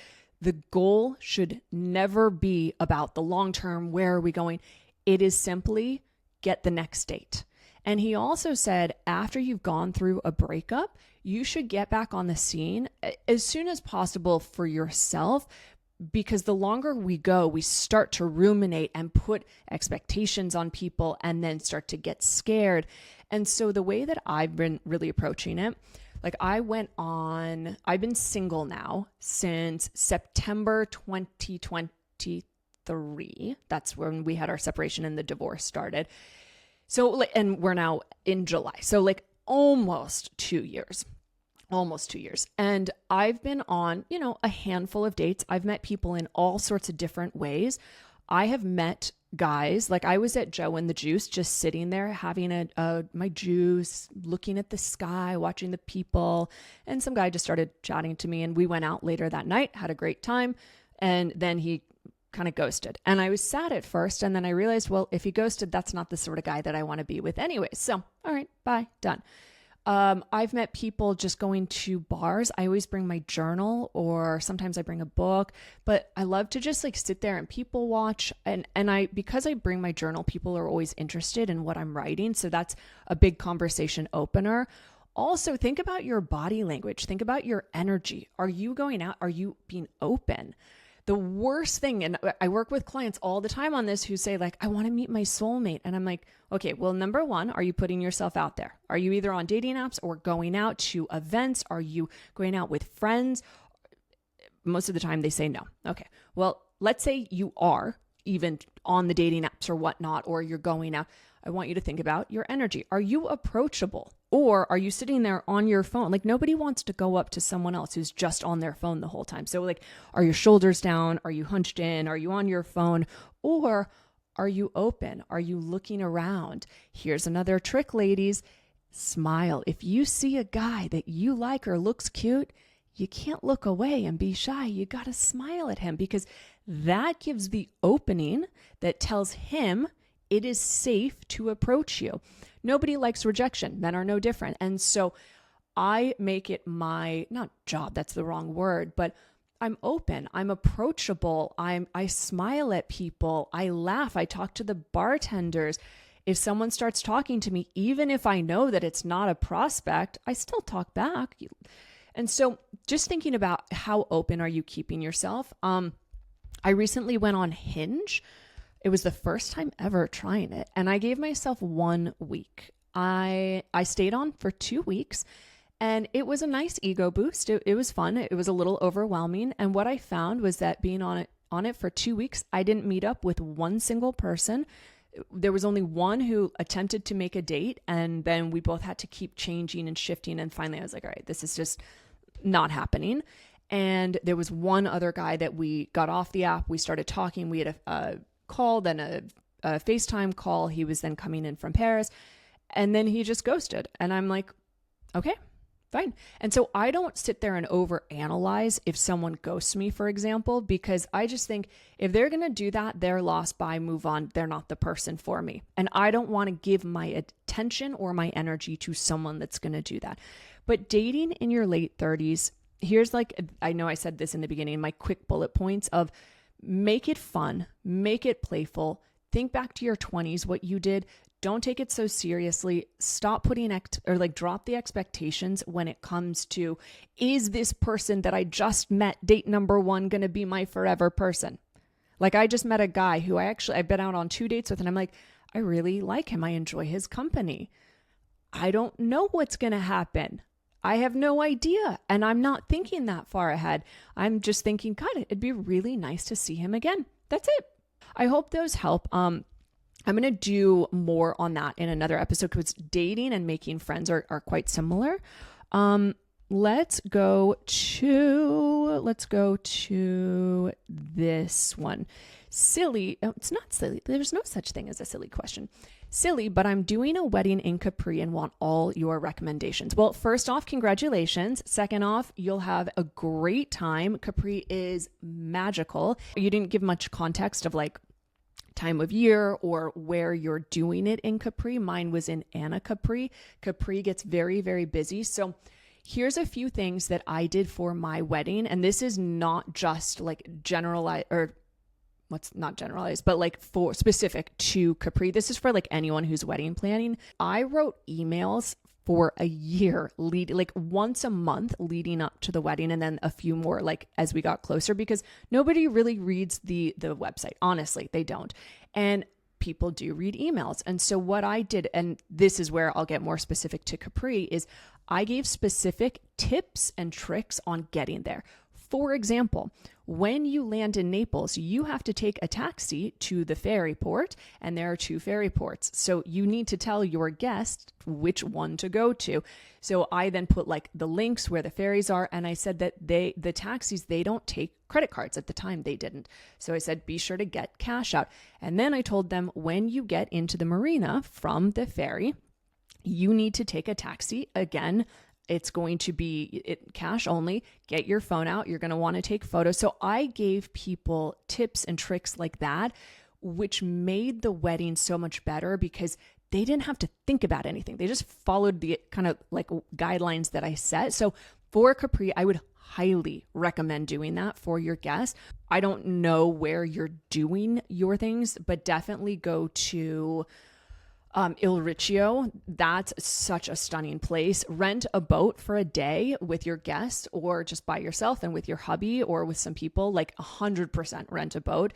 the goal should never be about the long term. Where are we going? It is simply get the next date. And he also said, after you've gone through a breakup, you should get back on the scene as soon as possible for yourself, because the longer we go, we start to ruminate and put expectations on people and then start to get scared. And so the way that I've been really approaching it, like I've been single now since September 2023. That's when we had our separation and the divorce started. So, and we're now in July. So like almost 2 years. And I've been on, a handful of dates. I've met people in all sorts of different ways. I have met guys, like I was at Joe and the Juice, just sitting there having my juice, looking at the sky, watching the people. And some guy just started chatting to me and we went out later that night, had a great time. And then he kind of ghosted. And I was sad at first. And then I realized, well, if he ghosted, that's not the sort of guy that I want to be with anyways. So, all right, bye, done. I've met people just going to bars. I always bring my journal, or sometimes I bring a book, but I love to just like sit there and people watch. And because I bring my journal, people are always interested in what I'm writing. So that's a big conversation opener. Also, think about your body language. Think about your energy. Are you going out? Are you being open? The worst thing, and I work with clients all the time on this who say like, I want to meet my soulmate. And I'm like, okay, well, number one, are you putting yourself out there? Are you either on dating apps or going out to events? Are you going out with friends? Most of the time they say no. Okay, well, let's say you are even on the dating apps or whatnot, or you're going out. I want you to think about your energy. Are you approachable? Or are you sitting there on your phone? Like nobody wants to go up to someone else who's just on their phone the whole time. So like, are your shoulders down? Are you hunched in? Are you on your phone? Or are you open? Are you looking around? Here's another trick, ladies. Smile. If you see a guy that you like or looks cute, you can't look away and be shy. You got to smile at him, because that gives the opening that tells him it is safe to approach you. Nobody likes rejection. Men are no different. And so I make it my, not job, that's the wrong word, but I'm open. I'm approachable. I smile at people. I laugh. I talk to the bartenders. If someone starts talking to me, even if I know that it's not a prospect, I still talk back. And so just thinking about how open are you keeping yourself? I recently went on Hinge. It was the first time ever trying it. And I gave myself 1 week. I stayed on for 2 weeks, and it was a nice ego boost. It was fun. It was a little overwhelming. And what I found was that being on it for 2 weeks, I didn't meet up with one single person. There was only one who attempted to make a date, and then we both had to keep changing and shifting. And finally I was like, all right, this is just not happening. And there was one other guy that we got off the app. We started talking. We had a call, then a FaceTime call. He was then coming in from Paris, and then he just ghosted. And I'm like, okay, fine. And so I don't sit there and overanalyze if someone ghosts me, for example, because I just think if they're going to do that, they're lost. Bye, move on. They're not the person for me. And I don't want to give my attention or my energy to someone that's going to do that. But dating in your late 30s, here's like, I know I said this in the beginning, my quick bullet points of make it fun, make it playful. Think back to your 20s, what you did. don't take it so seriously. Stop putting drop the expectations when it comes to, is this person that I just met, date number 1, going to be my forever person? Like, I just met a guy who I've been out on 2 dates with, and I'm like, I really like him. I enjoy his company. I don't know what's going to happen. I have no idea. And I'm not thinking that far ahead. I'm just thinking, God, it'd be really nice to see him again. That's it. I hope those help. I'm going to do more on that in another episode because dating and making friends are quite similar. Let's go to this one. Silly. Oh, it's not silly. There's no such thing as a silly question. Silly, but I'm doing a wedding in Capri and want all your recommendations. Well, first off, congratulations. Second off, you'll have a great time. Capri is magical. You didn't give much context of like time of year or where you're doing it in Capri. Mine was in Anna Capri. Capri gets very, very busy. So here's a few things that I did for my wedding. And this is not just like generalized or what's not generalized, but like for specific to Capri. This is for like anyone who's wedding planning. I wrote emails for a year like once a month leading up to the wedding, and then a few more like as we got closer, because nobody really reads the website. Honestly, they don't. And people do read emails. And so what I did, and this is where I'll get more specific to Capri, is I gave specific tips and tricks on getting there. For example, when you land in Naples, you have to take a taxi to the ferry port, and there are 2 ferry ports. So you need to tell your guest which one to go to. So I then put like the links where the ferries are, and I said that the taxis, they don't take credit cards. At the time, they didn't. So I said, be sure to get cash out. And then I told them, when you get into the marina from the ferry, you need to take a taxi. Again, it's going to be cash only. Get your phone out. You're going to want to take photos. So I gave people tips and tricks like that, which made the wedding so much better because they didn't have to think about anything. They just followed the kind of like guidelines that I set. So for Capri, I would highly recommend doing that for your guests. I don't know where you're doing your things, but definitely go to Il Riccio. That's such a stunning place. Rent a boat for a day with your guests, or just by yourself and with your hubby or with some people. Like 100% rent a boat.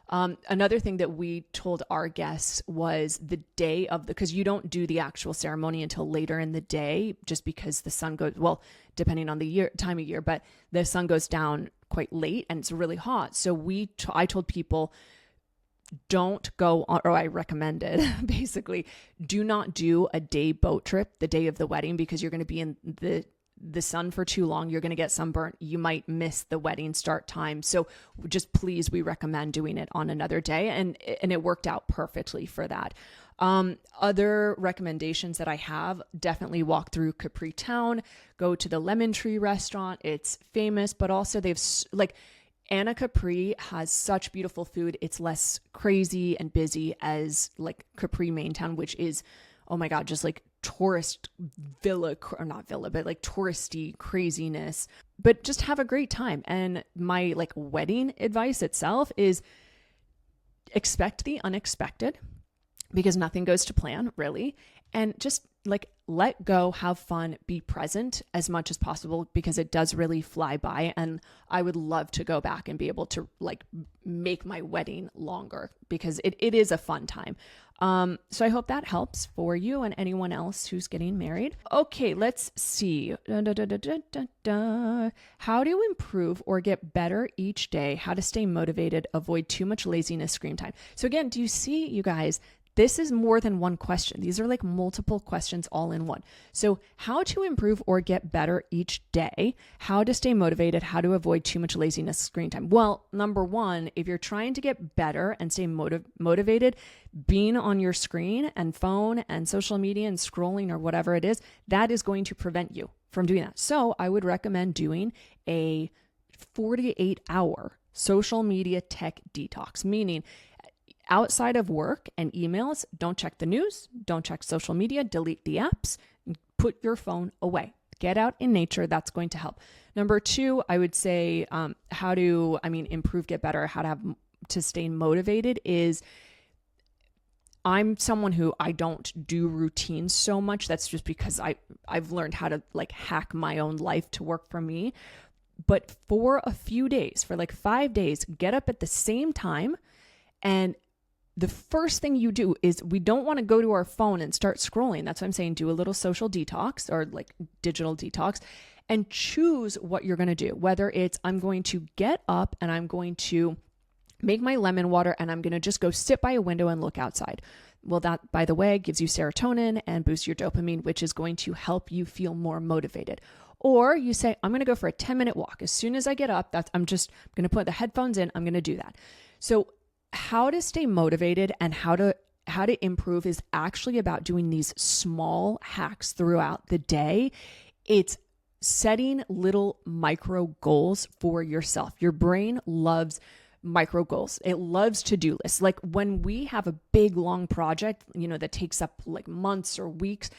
Another thing that we told our guests was the day of because you don't do the actual ceremony until later in the day, just because the sun goes, well, depending on the time of year, but the sun goes down quite late and it's really hot. So I told people, don't go on, or I recommended basically, do not do a day boat trip the day of the wedding, because you're going to be in the sun for too long. You're going to get sunburnt. You might miss the wedding start time. So just please, we recommend doing it on another day. And it worked out perfectly for that. Other recommendations that I have, definitely walk through Capri Town, go to the Lemon Tree restaurant. It's famous, but also they've like, Anna Capri has such beautiful food. It's less crazy and busy as like Capri Main Town, which is, oh my God, just like tourist villa, or not villa, but like touristy craziness, but just have a great time. And my like wedding advice itself is expect the unexpected, because nothing goes to plan really. And just like let go, have fun, be present as much as possible, because it does really fly by. And I would love to go back and be able to like make my wedding longer, because it is a fun time. So I hope that helps for you and anyone else who's getting married. Okay, let's see. How to improve or get better each day, how to stay motivated, avoid too much laziness, screen time. So again, do you see, you guys, this is more than one question. These are like multiple questions all in one. So how to improve or get better each day, how to stay motivated, how to avoid too much laziness, screen time. Well, number one, if you're trying to get better and stay motivated, being on your screen and phone and social media and scrolling or whatever it is, that is going to prevent you from doing that. So I would recommend doing a 48-hour social media tech detox, meaning outside of work and emails, don't check the news, don't check social media, delete the apps, put your phone away. Get out in nature. That's going to help. Number two, I would say improve, get better, how to stay motivated is I'm someone who I don't do routines so much. That's just because I've learned how to like hack my own life to work for me. But for a few days, for like 5 days, get up at the same time. And the first thing you do is, we don't want to go to our phone and start scrolling. That's what I'm saying. Do a little social detox or like digital detox, and choose what you're going to do. Whether it's, I'm going to get up and I'm going to make my lemon water and I'm going to just go sit by a window and look outside. Well, that, by the way, gives you serotonin and boosts your dopamine, which is going to help you feel more motivated. Or you say, I'm going to go for a 10-minute walk. As soon as I get up, I'm going to put the headphones in. I'm going to do that. So how to stay motivated and how to improve is actually about doing these small hacks throughout the day. It's setting little micro goals for yourself. Your brain loves micro goals. It loves to-do lists. Like when we have a big, long project, that takes up like months or weeks,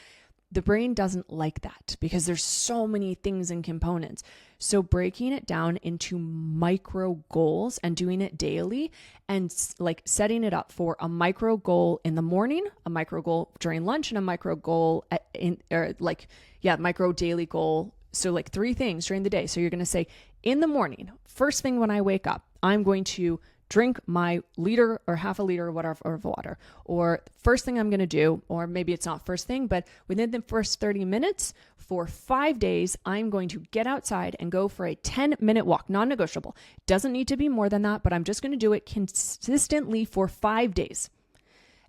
the brain doesn't like that because there's so many things and components. So breaking it down into micro goals and doing it daily, and like setting it up for a micro goal in the morning, a micro goal during lunch, and a micro goal micro daily goal. So like 3 things during the day. So you're going to say, in the morning, first thing when I wake up, I'm going to drink my liter or half a liter or whatever of water. Or first thing I'm going to do, or maybe it's not first thing, but within the first 30 minutes for 5 days, I'm going to get outside and go for a 10-minute walk, non-negotiable. Doesn't need to be more than that, but I'm just going to do it consistently for 5 days.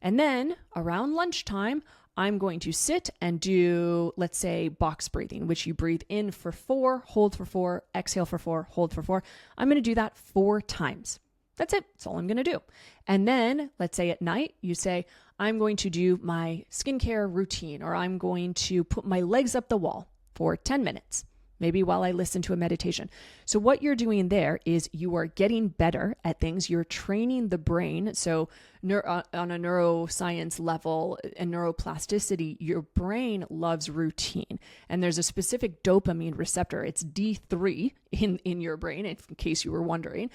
And then around lunchtime, I'm going to sit and do, let's say, box breathing, which you breathe in for 4, hold for 4, exhale for 4, hold for 4. I'm going to do that 4 times. That's it. That's all I'm going to do. And then let's say at night, you say, I'm going to do my skincare routine, or I'm going to put my legs up the wall for 10 minutes, maybe while I listen to a meditation. So what you're doing there is you are getting better at things. You're training the brain. So on a neuroscience level and neuroplasticity, your brain loves routine. And there's a specific dopamine receptor. It's D3 in your brain, in case you were wondering.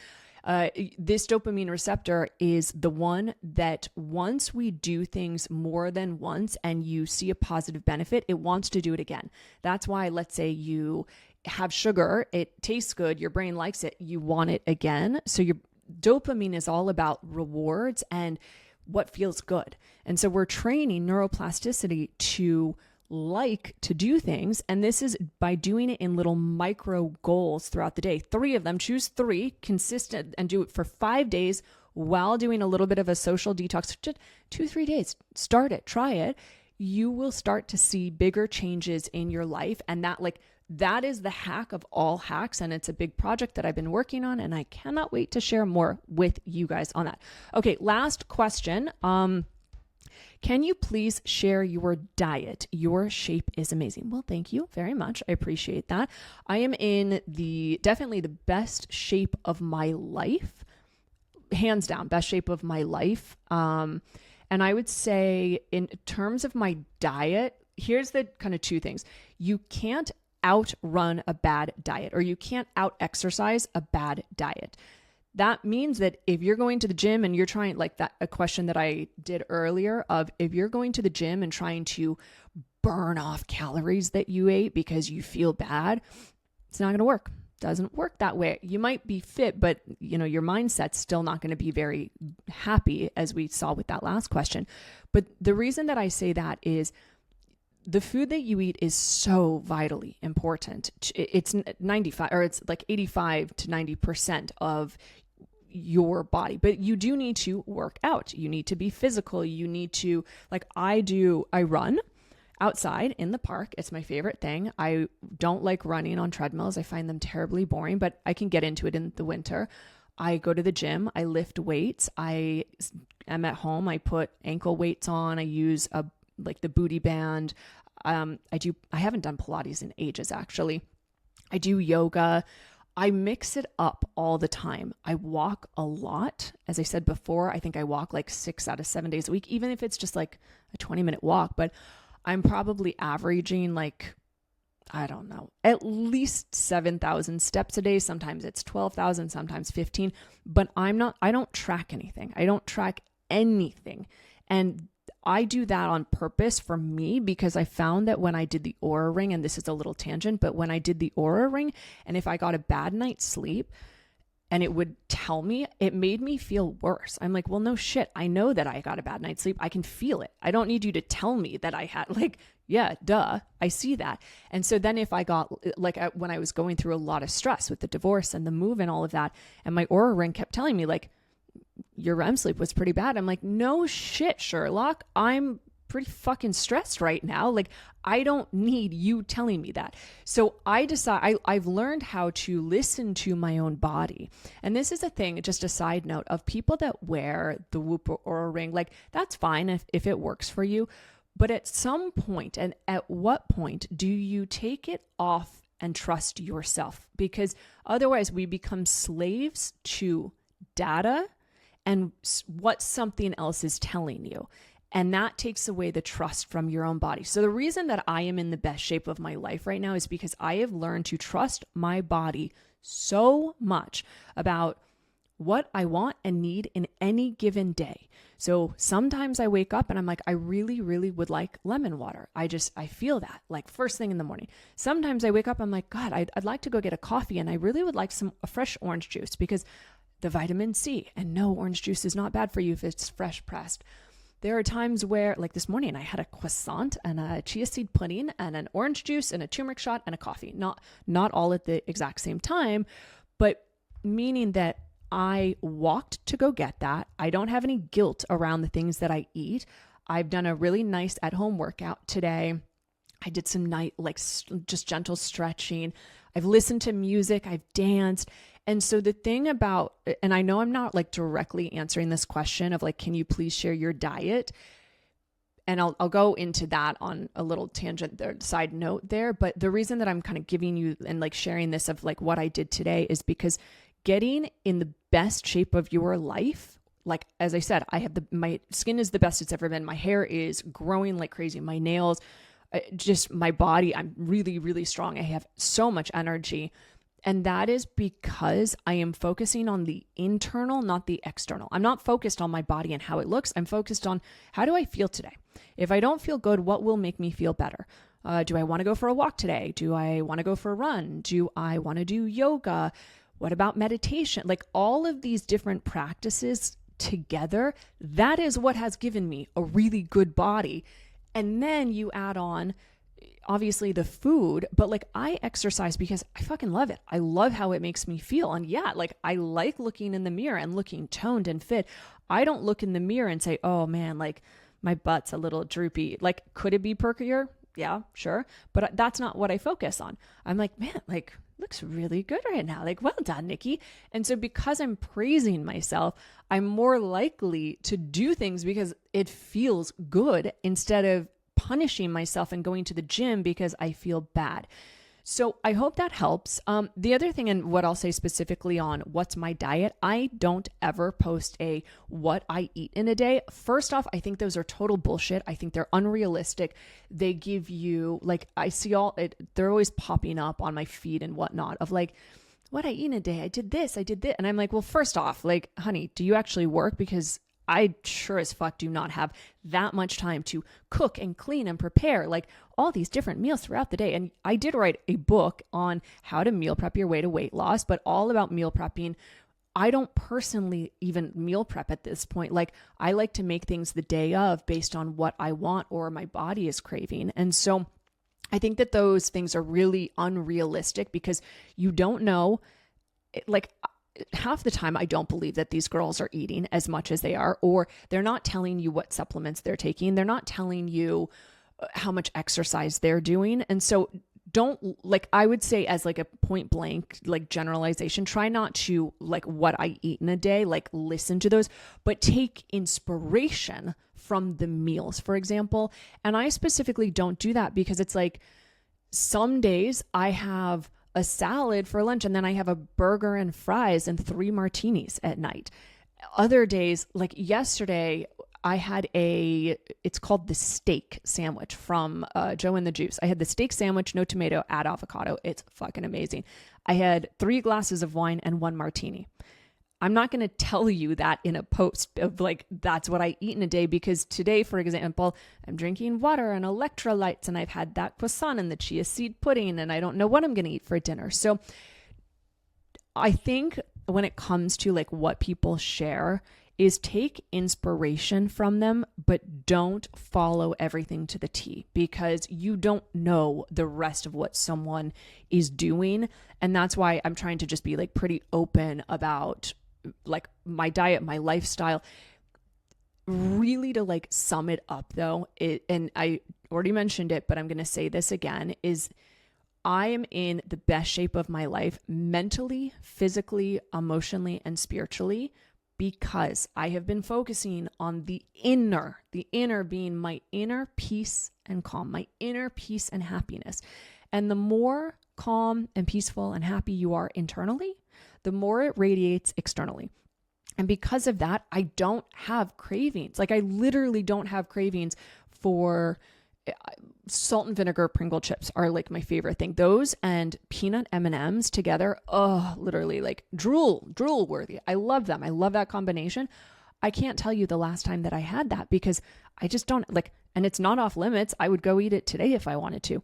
This dopamine receptor is the one that once we do things more than once and you see a positive benefit, it wants to do it again. That's why, let's say you have sugar, it tastes good, your brain likes it, you want it again. So your dopamine is all about rewards and what feels good. And so we're training neuroplasticity to like to do things. And this is by doing it in little micro goals throughout the day. 3 of them, choose 3 consistent and do it for 5 days while doing a little bit of a social detox. Just 2-3 days, start it, try it. You will start to see bigger changes in your life. And that is the hack of all hacks. And it's a big project that I've been working on, and I cannot wait to share more with you guys on that. Okay. Last question. Can you please share your diet? Your shape is amazing. Well, thank you very much. I appreciate that. I am in definitely the best shape of my life, hands down, best shape of my life. And I would say in terms of my diet, here's the kind of 2 things. You can't outrun a bad diet, or you can't out-exercise a bad diet. That means that if you're going to the gym and you're trying, like that, a question that I did earlier of if you're going to the gym and trying to burn off calories that you ate because you feel bad, it's not going to work. Doesn't work that way. You might be fit, but your mindset's still not going to be very happy, as we saw with that last question. But the reason that I say that is the food that you eat is so vitally important. It's 95, or it's like 85 to 90% of your body, but you do need to work out. You need to be physical. You need to, I run outside in the park. It's my favorite thing. I don't like running on treadmills. I find them terribly boring, but I can get into it in the winter. I go to the gym. I lift weights. I am at home. I put ankle weights on. I use the booty band. I haven't done Pilates in ages, actually. I do yoga. I mix it up all the time. I walk a lot. As I said before, I think I walk 6 out of 7 days a week, even if it's just a 20-minute walk, but I'm probably averaging I don't know, at least 7,000 steps a day. Sometimes it's 12,000, sometimes 15, but I don't track anything. I don't track anything. And I do that on purpose for me, because I found that when I did the Aura Ring, and this is a little tangent, but when I did the Aura Ring, and if I got a bad night's sleep and it would tell me, it made me feel worse. I'm like, well, no shit. I know that I got a bad night's sleep. I can feel it. I don't need you to tell me that I had, like, yeah, duh, I see that. And so then if I got, like, when I was going through a lot of stress with the divorce and the move and all of that, and my Aura Ring kept telling me, like, your REM sleep was pretty bad. I'm like, no shit, Sherlock. I'm pretty fucking stressed right now. Like, I don't need you telling me that. So I've learned how to listen to my own body. And this is a thing, just a side note, of people that wear the Whoop Aura Ring. Like, that's fine if it works for you. But at some point, and at what point do you take it off and trust yourself? Because otherwise we become slaves to data and what something else is telling you. And that takes away the trust from your own body. So the reason that I am in the best shape of my life right now is because I have learned to trust my body so much about what I want and need in any given day. So sometimes I wake up and I'm like, I really, really would like lemon water. I feel that, like, first thing in the morning. Sometimes I wake up, I'm like, God, I'd like to go get a coffee, and I really would like a fresh orange juice, because the vitamin C, and no, orange juice is not bad for you if it's fresh pressed. There are times where, like this morning, I had a croissant and a chia seed pudding and an orange juice and a turmeric shot and a coffee. Not all at the exact same time, but meaning that I walked to go get that. I don't have any guilt around the things that I eat. I've done a really nice at-home workout today. I did some just gentle stretching. I've listened to music. I've danced. And so the thing about, and I know I'm not like directly answering this question of like, can you please share your diet? And I'll go into that on a little tangent there, side note there. But the reason that I'm kind of giving you and like sharing this of like what I did today is because getting in the best shape of your life, like, as I said, my skin is the best it's ever been. My hair is growing like crazy. My nails, just my body, I'm really, really strong. I have so much energy. And that is because I am focusing on the internal, not the external. I'm not focused on my body and how it looks. I'm focused on, how do I feel today? If I don't feel good, what will make me feel better? Do I want to go for a walk today? Do I want to go for a run? Do I want to do yoga? What about meditation? Like, all of these different practices together, that is what has given me a really good body. And then you add on, obviously, the food, but like, I exercise because I fucking love it. I love how it makes me feel. And yeah, like, I like looking in the mirror and looking toned and fit. I don't look in the mirror and say, oh man, like, my butt's a little droopy. Like, could it be perkier? Yeah, sure. But that's not what I focus on. I'm like, man, like, looks really good right now. Like, well done, Nikki. And so because I'm praising myself, I'm more likely to do things because it feels good instead of punishing myself and going to the gym because I feel bad. So I hope that helps. The other thing, and what I'll say specifically on what's my diet, I don't ever post a what I eat in a day. First off, I think those are total bullshit. I think they're unrealistic. They give you, like, I see they're always popping up on my feed and whatnot of like, what I eat in a day. I did this, I did that. And I'm like, well, first off, like, honey, do you actually work? Because I sure as fuck do not have that much time to cook and clean and prepare like all these different meals throughout the day. And I did write a book on how to meal prep your way to weight loss, but all about meal prepping. I don't personally even meal prep at this point. Like, I like to make things the day of based on what I want or my body is craving. And so I think that those things are really unrealistic because you don't know, like, half the time, I don't believe that these girls are eating as much as they are, or they're not telling you what supplements they're taking. They're not telling you how much exercise they're doing. And so I would say as like a point blank, like generalization, try not to like what I eat in a day, like listen to those, but take inspiration from the meals, for example. And I specifically don't do that because it's like some days I have a salad for lunch and then I have a burger and fries and 3 martinis at night. Other days, like yesterday, I had it's called the steak sandwich from Joe and the Juice. I had the steak sandwich, no tomato, add avocado. It's fucking amazing. I had 3 glasses of wine and 1 martini. I'm not going to tell you that in a post of like, that's what I eat in a day, because today, for example, I'm drinking water and electrolytes and I've had that croissant and the chia seed pudding and I don't know what I'm going to eat for dinner. So I think when it comes to like what people share is take inspiration from them, but don't follow everything to the T, because you don't know the rest of what someone is doing. And that's why I'm trying to just be like pretty open about like my diet, my lifestyle. Really, to like sum it up though, and I already mentioned it, but I'm going to say this again, is I am in the best shape of my life mentally, physically, emotionally, and spiritually, because I have been focusing on the inner being my inner peace and calm, my inner peace and happiness. And the more calm and peaceful and happy you are internally, the more it radiates externally. And because of that, I don't have cravings. Like I literally don't have cravings for salt and vinegar Pringle chips are like my favorite thing. Those and peanut M&Ms together, literally like drool worthy. I love them. I love that combination. I can't tell you the last time that I had that, because I just don't like, and it's not off limits. I would go eat it today if I wanted to.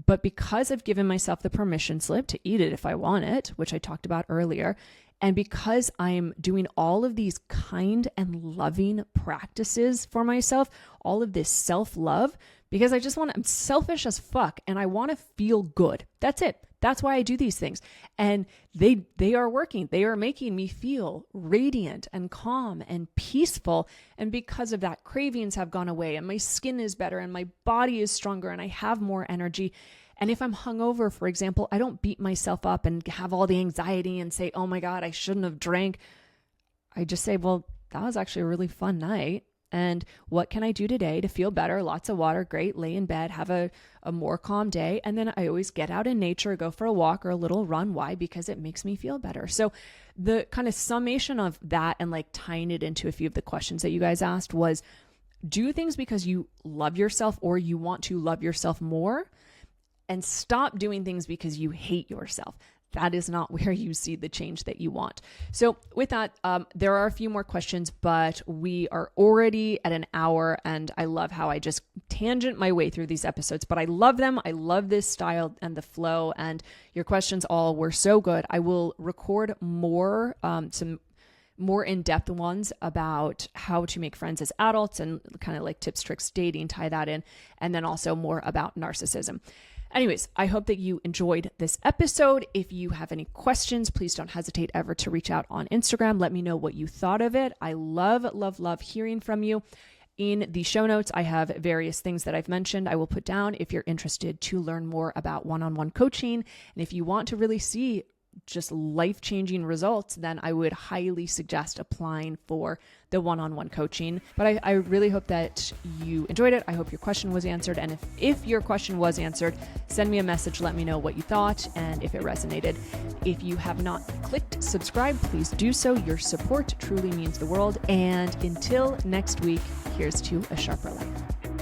But because I've given myself the permission slip to eat it if I want it, which I talked about earlier, and because I'm doing all of these kind and loving practices for myself, all of this self-love, because I'm selfish as fuck and I want to feel good. That's it. That's why I do these things. And they are working. They are making me feel radiant and calm and peaceful. And because of that, cravings have gone away and my skin is better and my body is stronger and I have more energy. And if I'm hungover, for example, I don't beat myself up and have all the anxiety and say, oh my God, I shouldn't have drank. I just say, well, that was actually a really fun night. And what can I do today to feel better? Lots of water, great, lay in bed, have a more calm day. And then I always get out in nature, go for a walk or a little run. Why? Because it makes me feel better. So the kind of summation of that and like tying it into a few of the questions that you guys asked was, do things because you love yourself or you want to love yourself more, and stop doing things because you hate yourself. That is not where you see the change that you want. So with that, there are a few more questions, but we are already at an hour, and I love how I just tangent my way through these episodes, but I love them. I love this style and the flow, and your questions all were so good. I will record more, some more in-depth ones about how to make friends as adults and kind of like tips, tricks, dating, tie that in, and then also more about narcissism. Anyways, I hope that you enjoyed this episode. If you have any questions, please don't hesitate ever to reach out on Instagram. Let me know what you thought of it. I love hearing from you. In the show notes, I have various things that I've mentioned I will put down if you're interested to learn more about one-on-one coaching. And if you want to really see just life-changing results, then I would highly suggest applying for the one-on-one coaching. But I really hope that you enjoyed it. I hope your question was answered. And if your question was answered, send me a message. Let me know what you thought and if it resonated. If you have not clicked subscribe, please do so. Your support truly means the world. And until next week, here's to a sharper life.